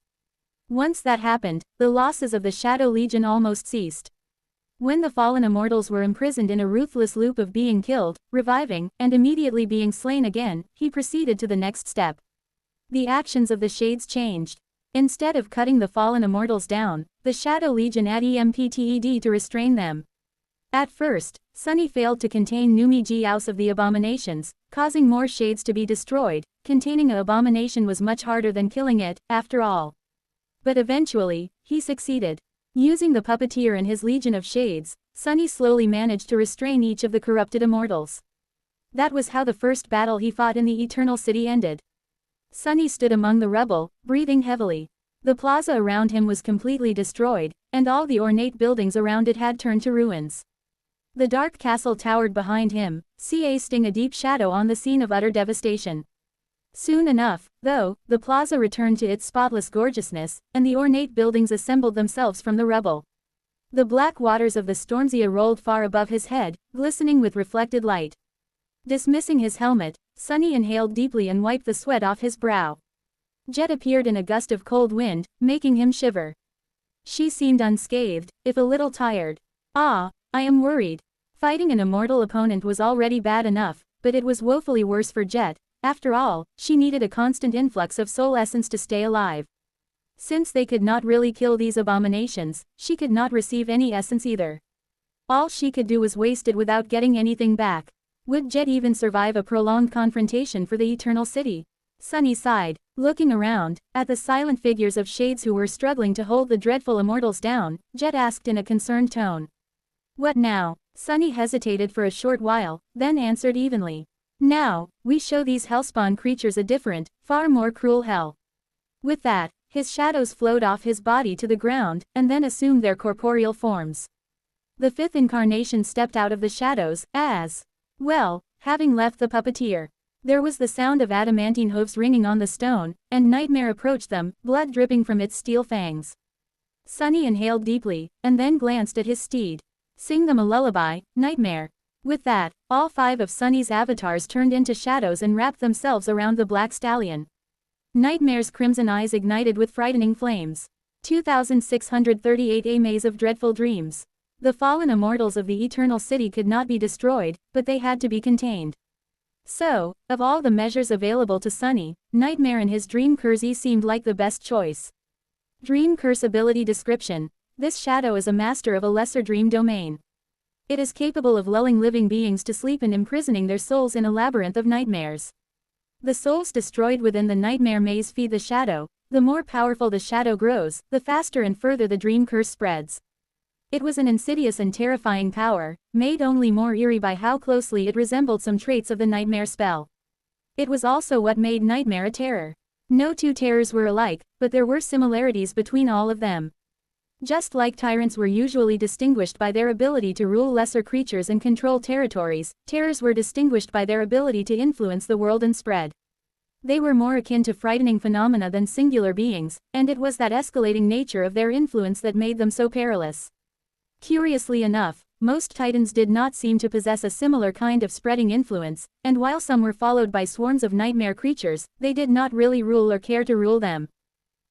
Once that happened, the losses of the Shadow Legion almost ceased. When the fallen immortals were imprisoned in a ruthless loop of being killed, reviving, and immediately being slain again, he proceeded to the next step. The actions of the Shades changed. Instead of cutting the fallen immortals down, the Shadow Legion had EMPTED to restrain them. At first, Sunny failed to contain Numi Jiaos of the abominations, causing more shades to be destroyed. Containing an abomination was much harder than killing it, after all. But eventually, he succeeded. Using the puppeteer and his legion of shades, Sunny slowly managed to restrain each of the corrupted immortals. That was how the first battle he fought in the Eternal City ended. Sunny stood among the rubble, breathing heavily. The plaza around him was completely destroyed, and all the ornate buildings around it had turned to ruins. The dark castle towered behind him, casting a deep shadow on the scene of utter devastation. Soon enough, though, the plaza returned to its spotless gorgeousness, and the ornate buildings assembled themselves from the rubble. The black waters of the Stormzea rolled far above his head, glistening with reflected light. Dismissing his helmet, Sunny inhaled deeply and wiped the sweat off his brow. Jet appeared in a gust of cold wind, making him shiver. She seemed unscathed, if a little tired. "Ah, I am worried." Fighting an immortal opponent was already bad enough, but it was woefully worse for Jet. After all, she needed a constant influx of soul essence to stay alive. Since they could not really kill these abominations, she could not receive any essence either. All she could do was waste it without getting anything back. Would Jet even survive a prolonged confrontation for the Eternal City? Sunny sighed, looking around, at the silent figures of shades who were struggling to hold the dreadful immortals down. Jet asked in a concerned tone. "What now?" Sunny hesitated for a short while, then answered evenly. "Now, we show these hellspawn creatures a different, far more cruel hell." With that, his shadows flowed off his body to the ground, and then assumed their corporeal forms. The fifth incarnation stepped out of the shadows, well, having left the puppeteer. There was the sound of adamantine hooves ringing on the stone, and Nightmare approached them, blood dripping from its steel fangs. Sunny inhaled deeply, and then glanced at his steed. "Sing them a lullaby, Nightmare." With that, all 5 of Sunny's avatars turned into shadows and wrapped themselves around the black stallion. Nightmare's crimson eyes ignited with frightening flames. 2638 A Maze of Dreadful Dreams. The fallen immortals of the Eternal City could not be destroyed, but they had to be contained. So, of all the measures available to Sunny, Nightmare and his Dream Curse seemed like the best choice. Dream Curse ability description. This shadow is a master of a lesser dream domain. It is capable of lulling living beings to sleep and imprisoning their souls in a labyrinth of nightmares. The souls destroyed within the nightmare maze feed the shadow. The more powerful the shadow grows, the faster and further the dream curse spreads. It was an insidious and terrifying power, made only more eerie by how closely it resembled some traits of the nightmare spell. It was also what made Nightmare a terror. No two terrors were alike, but there were similarities between all of them. Just like tyrants were usually distinguished by their ability to rule lesser creatures and control territories, terrors were distinguished by their ability to influence the world and spread. They were more akin to frightening phenomena than singular beings, and it was that escalating nature of their influence that made them so perilous. Curiously enough, most titans did not seem to possess a similar kind of spreading influence, and while some were followed by swarms of nightmare creatures, they did not really rule or care to rule them.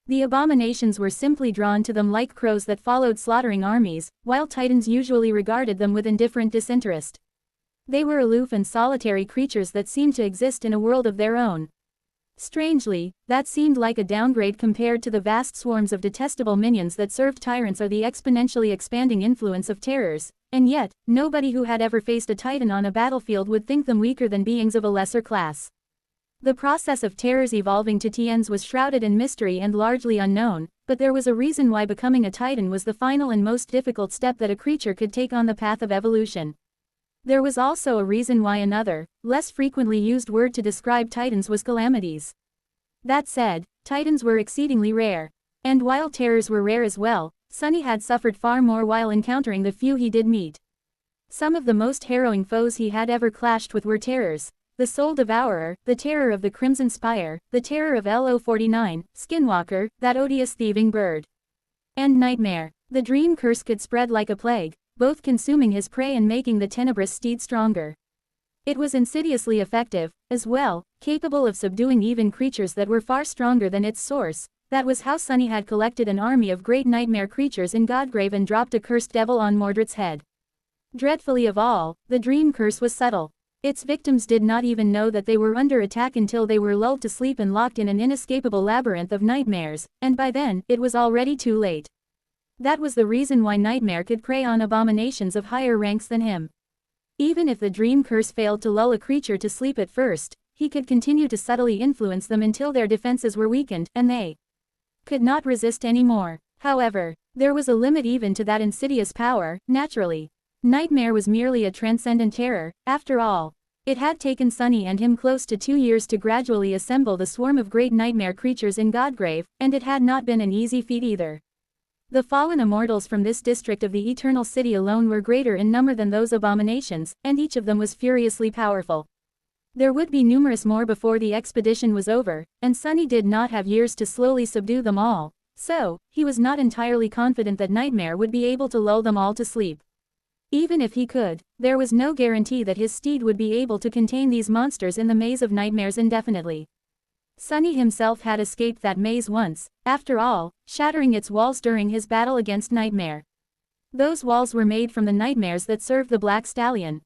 The abominations were simply drawn to them like crows that followed slaughtering armies, while titans usually regarded them with indifferent disinterest. They were aloof and solitary creatures that seemed to exist in a world of their own. Strangely, that seemed like a downgrade compared to the vast swarms of detestable minions that served tyrants or the exponentially expanding influence of terrors, and yet, nobody who had ever faced a titan on a battlefield would think them weaker than beings of a lesser class. The process of terrors evolving to Tians was shrouded in mystery and largely unknown, but there was a reason why becoming a titan was the final and most difficult step that a creature could take on the path of evolution. There was also a reason why another, less frequently used word to describe titans was calamities. That said, titans were exceedingly rare. And while terrors were rare as well, Sunny had suffered far more while encountering the few he did meet. Some of the most harrowing foes he had ever clashed with were terrors. The Soul Devourer, the Terror of the Crimson Spire, the Terror of LO49, Skinwalker, that odious thieving bird. And Nightmare. The dream curse could spread like a plague, both consuming his prey and making the tenebrous steed stronger. It was insidiously effective, as well, capable of subduing even creatures that were far stronger than its source. That was how Sunny had collected an army of great nightmare creatures in Godgrave and dropped a cursed devil on Mordred's head. Dreadfully of all, the dream curse was subtle. Its victims did not even know that they were under attack until they were lulled to sleep and locked in an inescapable labyrinth of nightmares, and by then, it was already too late. That was the reason why Nightmare could prey on abominations of higher ranks than him. Even if the dream curse failed to lull a creature to sleep at first, he could continue to subtly influence them until their defenses were weakened, and they could not resist anymore. However, there was a limit even to that insidious power, naturally. Nightmare was merely a transcendent terror, after all. It had taken Sunny and him close to 2 years to gradually assemble the swarm of great nightmare creatures in Godgrave, and it had not been an easy feat either. The fallen immortals from this district of the Eternal City alone were greater in number than those abominations, and each of them was furiously powerful. There would be numerous more before the expedition was over, and Sunny did not have years to slowly subdue them all, so, he was not entirely confident that Nightmare would be able to lull them all to sleep. Even if he could, there was no guarantee that his steed would be able to contain these monsters in the maze of nightmares indefinitely. Sunny himself had escaped that maze once, after all, shattering its walls during his battle against Nightmare. Those walls were made from the nightmares that served the Black Stallion.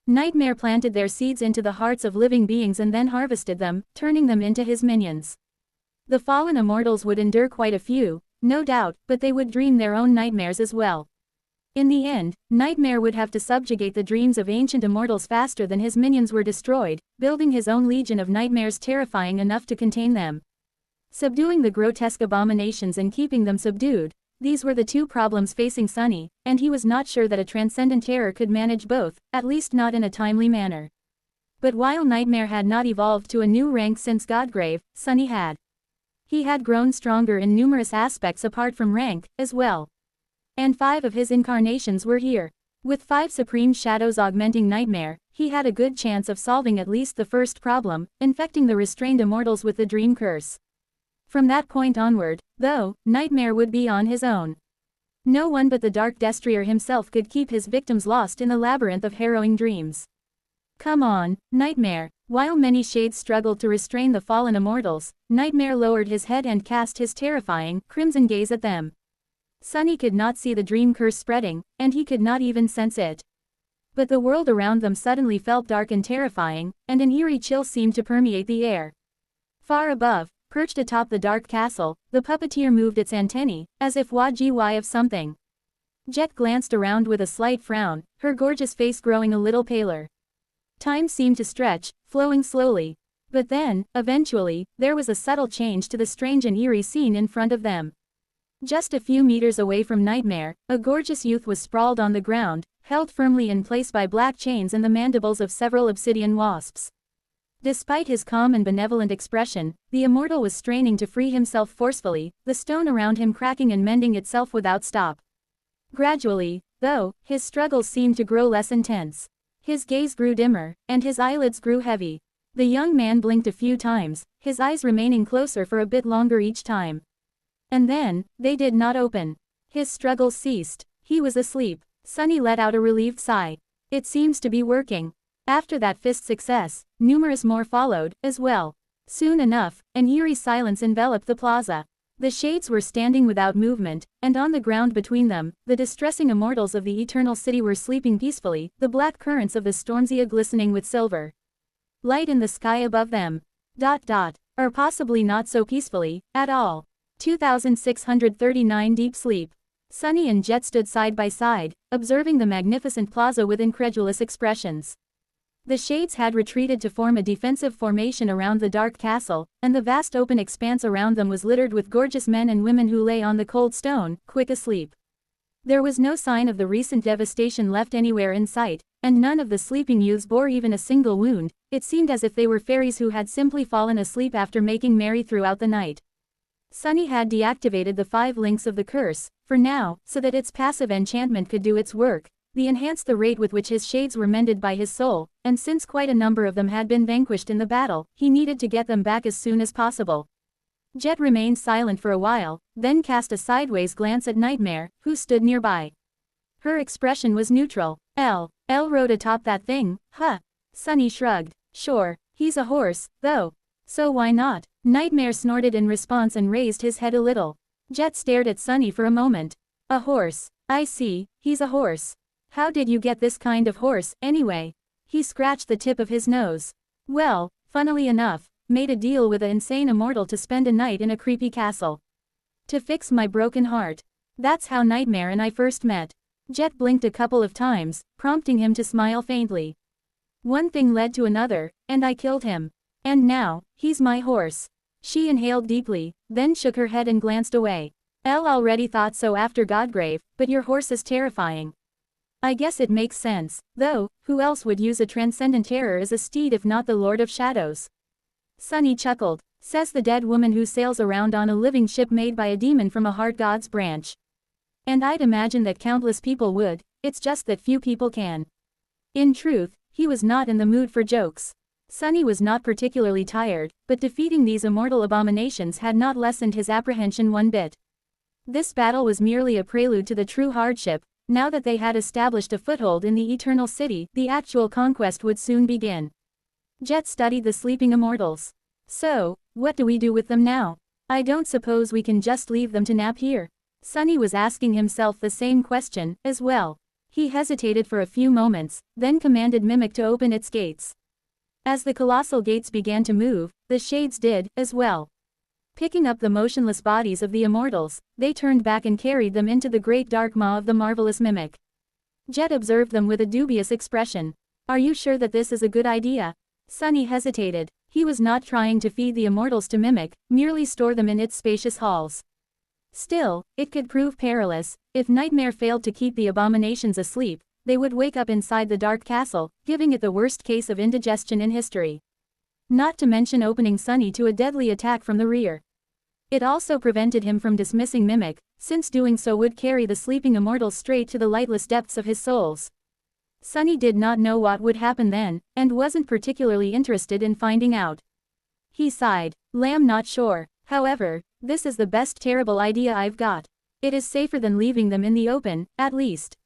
Nightmare planted their seeds into the hearts of living beings and then harvested them, turning them into his minions. The fallen immortals would endure quite a few, no doubt, but they would dream their own nightmares as well. In the end, Nightmare would have to subjugate the dreams of ancient immortals faster than his minions were destroyed, building his own legion of nightmares terrifying enough to contain them. Subduing the grotesque abominations and keeping them subdued, these were the two problems facing Sunny, and he was not sure that a transcendent terror could manage both, at least not in a timely manner. But while Nightmare had not evolved to a new rank since Godgrave, Sunny had. He had grown stronger in numerous aspects apart from rank, as well. And 5 of his incarnations were here. With 5 supreme shadows augmenting Nightmare, he had a good chance of solving at least the first problem, infecting the restrained immortals with the dream curse. From that point onward, though, Nightmare would be on his own. No one but the Dark Destrier himself could keep his victims lost in the labyrinth of harrowing dreams. Come on, Nightmare. While many shades struggled to restrain the fallen immortals, Nightmare lowered his head and cast his terrifying, crimson gaze at them. Sunny could not see the dream curse spreading, and he could not even sense it. But the world around them suddenly felt dark and terrifying, and an eerie chill seemed to permeate the air. Far above, perched atop the dark castle, the puppeteer moved its antennae, as if why of something. Jet glanced around with a slight frown, her gorgeous face growing a little paler. Time seemed to stretch, flowing slowly. But then, eventually, there was a subtle change to the strange and eerie scene in front of them. Just a few meters away from Nightmare, a gorgeous youth was sprawled on the ground, held firmly in place by black chains and the mandibles of several obsidian wasps. Despite his calm and benevolent expression, the immortal was straining to free himself forcefully, the stone around him cracking and mending itself without stop. Gradually, though, his struggles seemed to grow less intense. His gaze grew dimmer, and his eyelids grew heavy. The young man blinked a few times, his eyes remaining closer for a bit longer each time. And then, they did not open. His struggles ceased. He was asleep. Sunny let out a relieved sigh. It seems to be working. After that fist success, numerous more followed, as well. Soon enough, an eerie silence enveloped the plaza. The shades were standing without movement, and on the ground between them, the distressing immortals of the Eternal City were sleeping peacefully, the black currents of the Stormsia glistening with silver light in the sky above them. Or possibly not so peacefully, at all. 2639 Deep sleep. Sunny and Jet stood side by side, observing the magnificent plaza with incredulous expressions. The shades had retreated to form a defensive formation around the dark castle, and the vast open expanse around them was littered with gorgeous men and women who lay on the cold stone, quick asleep. There was no sign of the recent devastation left anywhere in sight, and none of the sleeping youths bore even a single wound. It seemed as if they were fairies who had simply fallen asleep after making merry throughout the night. Sunny had deactivated the 5 links of the curse, for now, so that its passive enchantment could do its work. They enhanced the rate with which his shades were mended by his soul, and since quite a number of them had been vanquished in the battle, he needed to get them back as soon as possible. Jet remained silent for a while, then cast a sideways glance at Nightmare, who stood nearby. Her expression was neutral. L rode atop that thing, huh? Sunny shrugged. Sure, he's a horse, though. So why not? Nightmare snorted in response and raised his head a little. Jet stared at Sunny for a moment. A horse. I see, he's a horse. How did you get this kind of horse, anyway? He scratched the tip of his nose. Well, funnily enough, made a deal with an insane immortal to spend a night in a creepy castle. To fix my broken heart. That's how Nightmare and I first met. Jet blinked a couple of times, prompting him to smile faintly. One thing led to another, and I killed him. And now, he's my horse. She inhaled deeply, then shook her head and glanced away. Elle already thought so after Godgrave, but your horse is terrifying. I guess it makes sense, though, who else would use a transcendent terror as a steed if not the Lord of Shadows? Sunny chuckled. Says the dead woman who sails around on a living ship made by a demon from a heart god's branch. And I'd imagine that countless people would, it's just that few people can. In truth, he was not in the mood for jokes. Sunny was not particularly tired, but defeating these immortal abominations had not lessened his apprehension one bit. This battle was merely a prelude to the true hardship. Now that they had established a foothold in the Eternal City, the actual conquest would soon begin. Jet studied the sleeping immortals. So, what do we do with them now? I don't suppose we can just leave them to nap here. Sunny was asking himself the same question, as well. He hesitated for a few moments, then commanded Mimic to open its gates. As the colossal gates began to move, the shades did, as well. Picking up the motionless bodies of the immortals, they turned back and carried them into the great dark maw of the marvelous Mimic. Jet observed them with a dubious expression. Are you sure that this is a good idea? Sunny hesitated. He was not trying to feed the immortals to Mimic, merely store them in its spacious halls. Still, it could prove perilous. If Nightmare failed to keep the abominations asleep, they would wake up inside the dark castle, giving it the worst case of indigestion in history. Not to mention opening Sunny to a deadly attack from the rear. It also prevented him from dismissing Mimic, since doing so would carry the sleeping immortals straight to the lightless depths of his souls. Sunny did not know what would happen then, and wasn't particularly interested in finding out. He sighed. Lamb not sure. However, this is the best terrible idea I've got. It is safer than leaving them in the open, at least.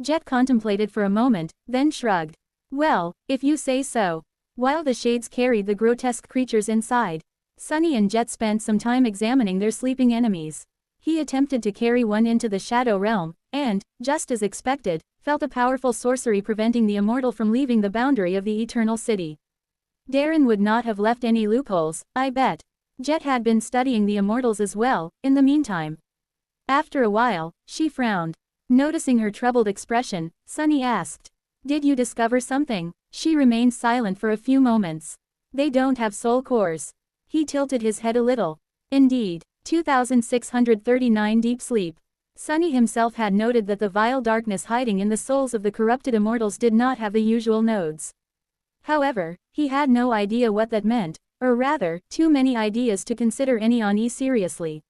Jet contemplated for a moment, then shrugged. Well, if you say so. While the shades carried the grotesque creatures inside, Sunny and Jet spent some time examining their sleeping enemies. He attempted to carry one into the Shadow Realm, and, just as expected, felt a powerful sorcery preventing the immortal from leaving the boundary of the Eternal City. Darren would not have left any loopholes, I bet. Jet had been studying the immortals as well, in the meantime. After a while, she frowned. Noticing her troubled expression, Sunny asked, "Did you discover something?" She remained silent for a few moments. They don't have soul cores. He tilted his head a little. Indeed. 2639 Deep sleep. Sunny himself had noted that the vile darkness hiding in the souls of the corrupted immortals did not have the usual nodes. However, he had no idea what that meant, or rather, too many ideas to consider any on seriously.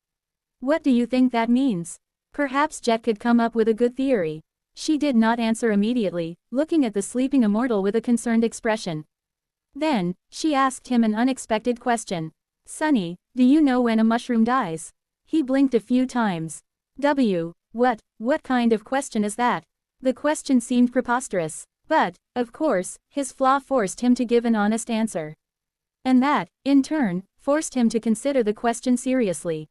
What do you think that means? Perhaps Jet could come up with a good theory. She did not answer immediately, looking at the sleeping immortal with a concerned expression. Then, she asked him an unexpected question. Sunny, do you know when a mushroom dies? He blinked a few times. What kind of question is that? The question seemed preposterous. But, of course, his flaw forced him to give an honest answer. And that, in turn, forced him to consider the question seriously.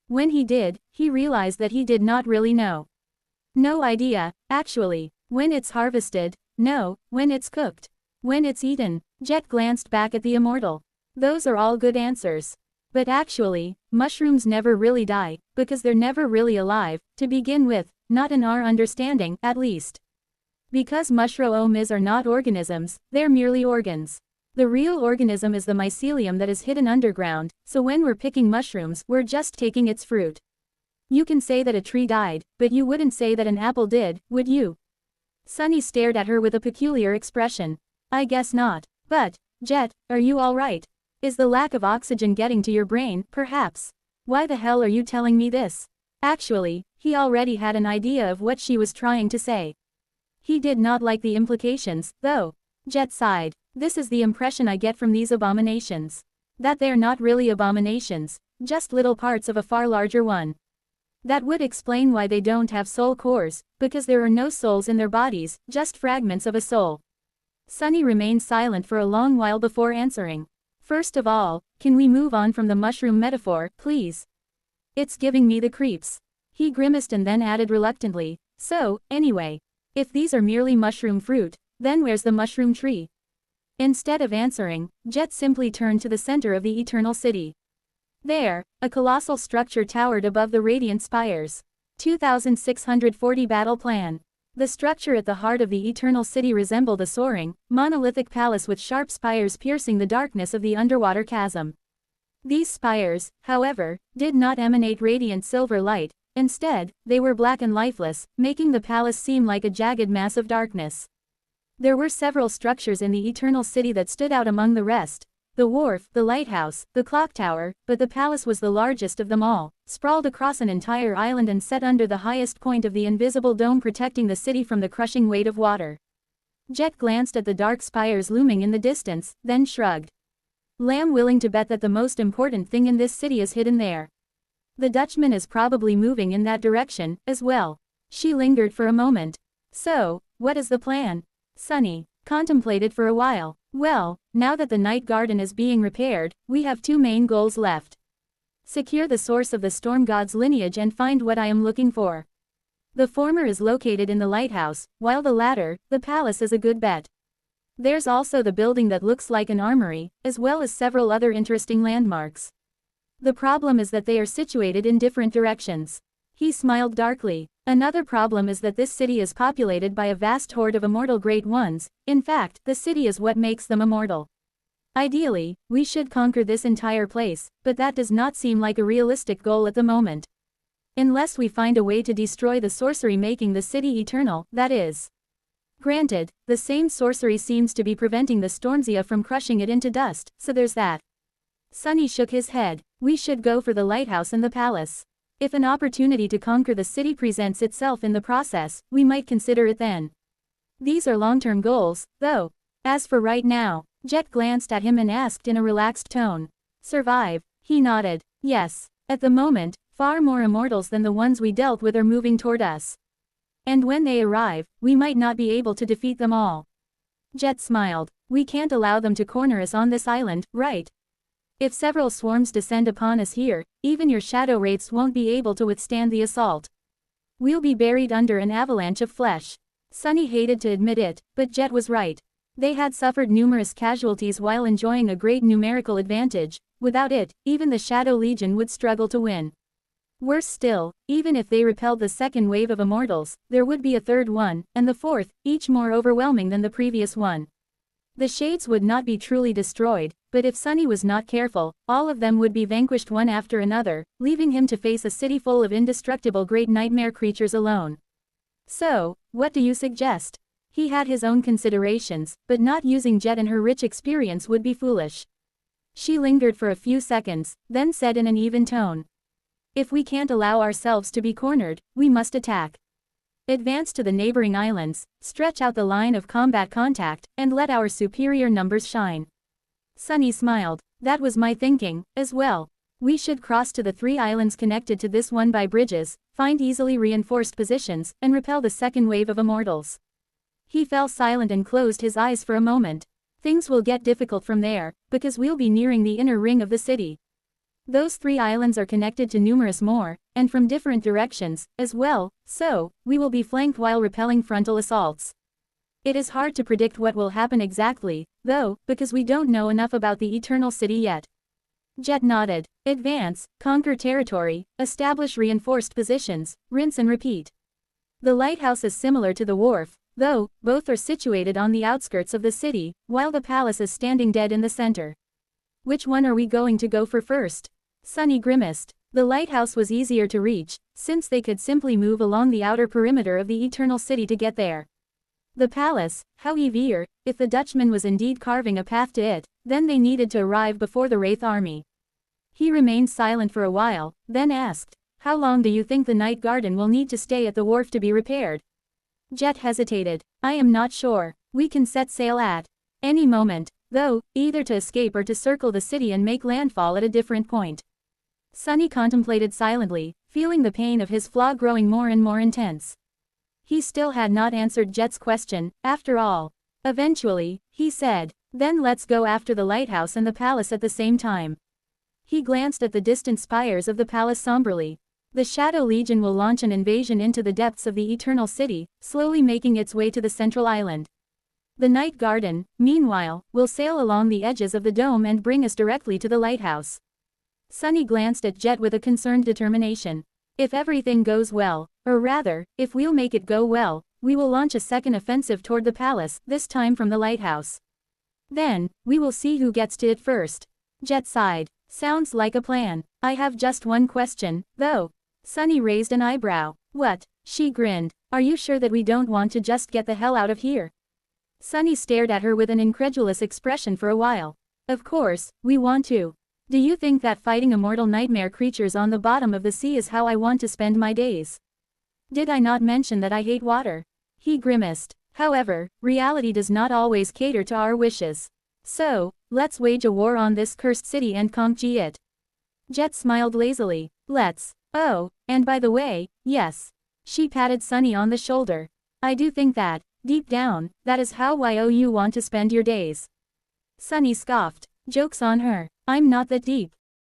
When he did, he realized that he did not really know. No idea, actually. When it's harvested? No. When it's cooked? When it's eaten? Jet glanced back at the immortal. Those are all good answers. But actually, mushrooms never really die, because they're never really alive, to begin with, not in our understanding, at least. Because mushrooms are not organisms, they're merely organs. The real organism is the mycelium that is hidden underground, so when we're picking mushrooms, we're just taking its fruit. You can say that a tree died, but you wouldn't say that an apple did, would you? Sunny stared at her with a peculiar expression. I guess not. But, Jet, are you all right? Is the lack of oxygen getting to your brain, perhaps? Why the hell are you telling me this? Actually, he already had an idea of what she was trying to say. He did not like the implications, though. Jet sighed. This is the impression I get from these abominations. That they're not really abominations, just little parts of a far larger one. That would explain why they don't have soul cores, because there are no souls in their bodies, just fragments of a soul. Sunny remained silent for a long while before answering. First of all, can we move on from the mushroom metaphor, please? It's giving me the creeps. He grimaced and then added reluctantly, so, anyway. If these are merely mushroom fruit, then where's the mushroom tree? Instead of answering, Jet simply turned to the center of the Eternal City. There, a colossal structure towered above the radiant spires. 2640 battle plan. The structure at the heart of the Eternal City resembled a soaring, monolithic palace with sharp spires piercing the darkness of the underwater chasm. These spires, however, did not emanate radiant silver light. Instead, they were black and lifeless, making the palace seem like a jagged mass of darkness. There were several structures in the Eternal City that stood out among the rest. The wharf, the lighthouse, the clock tower, but the palace was the largest of them all, sprawled across an entire island and set under the highest point of the invisible dome protecting the city from the crushing weight of water. Jet glanced at the dark spires looming in the distance, then shrugged. Lamb willing to bet that the most important thing in this city is hidden there. The Dutchman is probably moving in that direction, as well. She lingered for a moment. So, what is the plan? Sunny contemplated for a while. Well, now that the night garden is being repaired, we have two main goals left. Secure the source of the storm god's lineage and find what I am looking for. The former is located in the lighthouse, while the latter, the palace, is a good bet. There's also the building that looks like an armory, as well as several other interesting landmarks. The problem is that they are situated in different directions. He smiled darkly. Another problem is that this city is populated by a vast horde of immortal great ones. In fact, the city is what makes them immortal. Ideally, we should conquer this entire place, but that does not seem like a realistic goal at the moment. Unless we find a way to destroy the sorcery making the city eternal, that is. Granted, the same sorcery seems to be preventing the Stormzia from crushing it into dust, so there's that. Sunny shook his head. We should go for the lighthouse and the palace. If an opportunity to conquer the city presents itself in the process, we might consider it then. These are long-term goals, though. As for right now, Jet glanced at him and asked in a relaxed tone. Survive? He nodded. Yes. At the moment, far more immortals than the ones we dealt with are moving toward us. And when they arrive, we might not be able to defeat them all. Jet smiled. We can't allow them to corner us on this island, right? If several swarms descend upon us here, even your shadow wraiths won't be able to withstand the assault. We'll be buried under an avalanche of flesh. Sunny hated to admit it, but Jet was right. They had suffered numerous casualties while enjoying a great numerical advantage. Without it, even the Shadow Legion would struggle to win. Worse still, even if they repelled the second wave of immortals, there would be a third one, and the fourth, each more overwhelming than the previous one. The Shades would not be truly destroyed, but if Sunny was not careful, all of them would be vanquished one after another, leaving him to face a city full of indestructible great nightmare creatures alone. So, what do you suggest? He had his own considerations, but not using Jet and her rich experience would be foolish. She lingered for a few seconds, then said in an even tone. If we can't allow ourselves to be cornered, we must attack. Advance to the neighboring islands, stretch out the line of combat contact, and let our superior numbers shine. Sunny smiled. That was my thinking, as well. We should cross to the 3 islands connected to this one by bridges, find easily reinforced positions, and repel the second wave of immortals. He fell silent and closed his eyes for a moment. Things will get difficult from there, because we'll be nearing the inner ring of the city. Those 3 islands are connected to numerous more, and from different directions, as well, so, we will be flanked while repelling frontal assaults. It is hard to predict what will happen exactly, though, because we don't know enough about the Eternal City yet. Jet nodded. Advance, conquer territory, establish reinforced positions, rinse and repeat. The lighthouse is similar to the wharf, though, both are situated on the outskirts of the city, while the palace is standing dead in the center. Which one are we going to go for first? Sunny grimaced. The lighthouse was easier to reach, since they could simply move along the outer perimeter of the Eternal City to get there. The palace, however, if the Dutchman was indeed carving a path to it, then they needed to arrive before the Wraith army. He remained silent for a while, then asked, how long do you think the Night Garden will need to stay at the wharf to be repaired? Jet hesitated. I am not sure. We can set sail at any moment, though, either to escape or to circle the city and make landfall at a different point. Sunny contemplated silently, feeling the pain of his flaw growing more and more intense. He still had not answered Jet's question, after all. Eventually, he said, then let's go after the lighthouse and the palace at the same time. He glanced at the distant spires of the palace somberly. The Shadow Legion will launch an invasion into the depths of the Eternal City, slowly making its way to the central island. The Night Garden, meanwhile, will sail along the edges of the dome and bring us directly to the lighthouse. Sunny glanced at Jet with a concerned determination. If everything goes well, or rather, if we'll make it go well, we will launch a second offensive toward the palace, this time from the lighthouse. Then, we will see who gets to it first. Jet sighed. Sounds like a plan. I have just one question, though. Sunny raised an eyebrow. What? She grinned. Are you sure that we don't want to just get the hell out of here? Sunny stared at her with an incredulous expression for a while. Of course, we want to. Do you think that fighting immortal nightmare creatures on the bottom of the sea is how I want to spend my days? Did I not mention that I hate water? He grimaced. However, reality does not always cater to our wishes. So, let's wage a war on this cursed city and conquer it. Jet smiled lazily. Let's. Oh, and by the way, yes. She patted Sunny on the shoulder. I do think that, deep down, that is how you want to spend your days. Sunny scoffed. Joke's on her. I'm not that deep.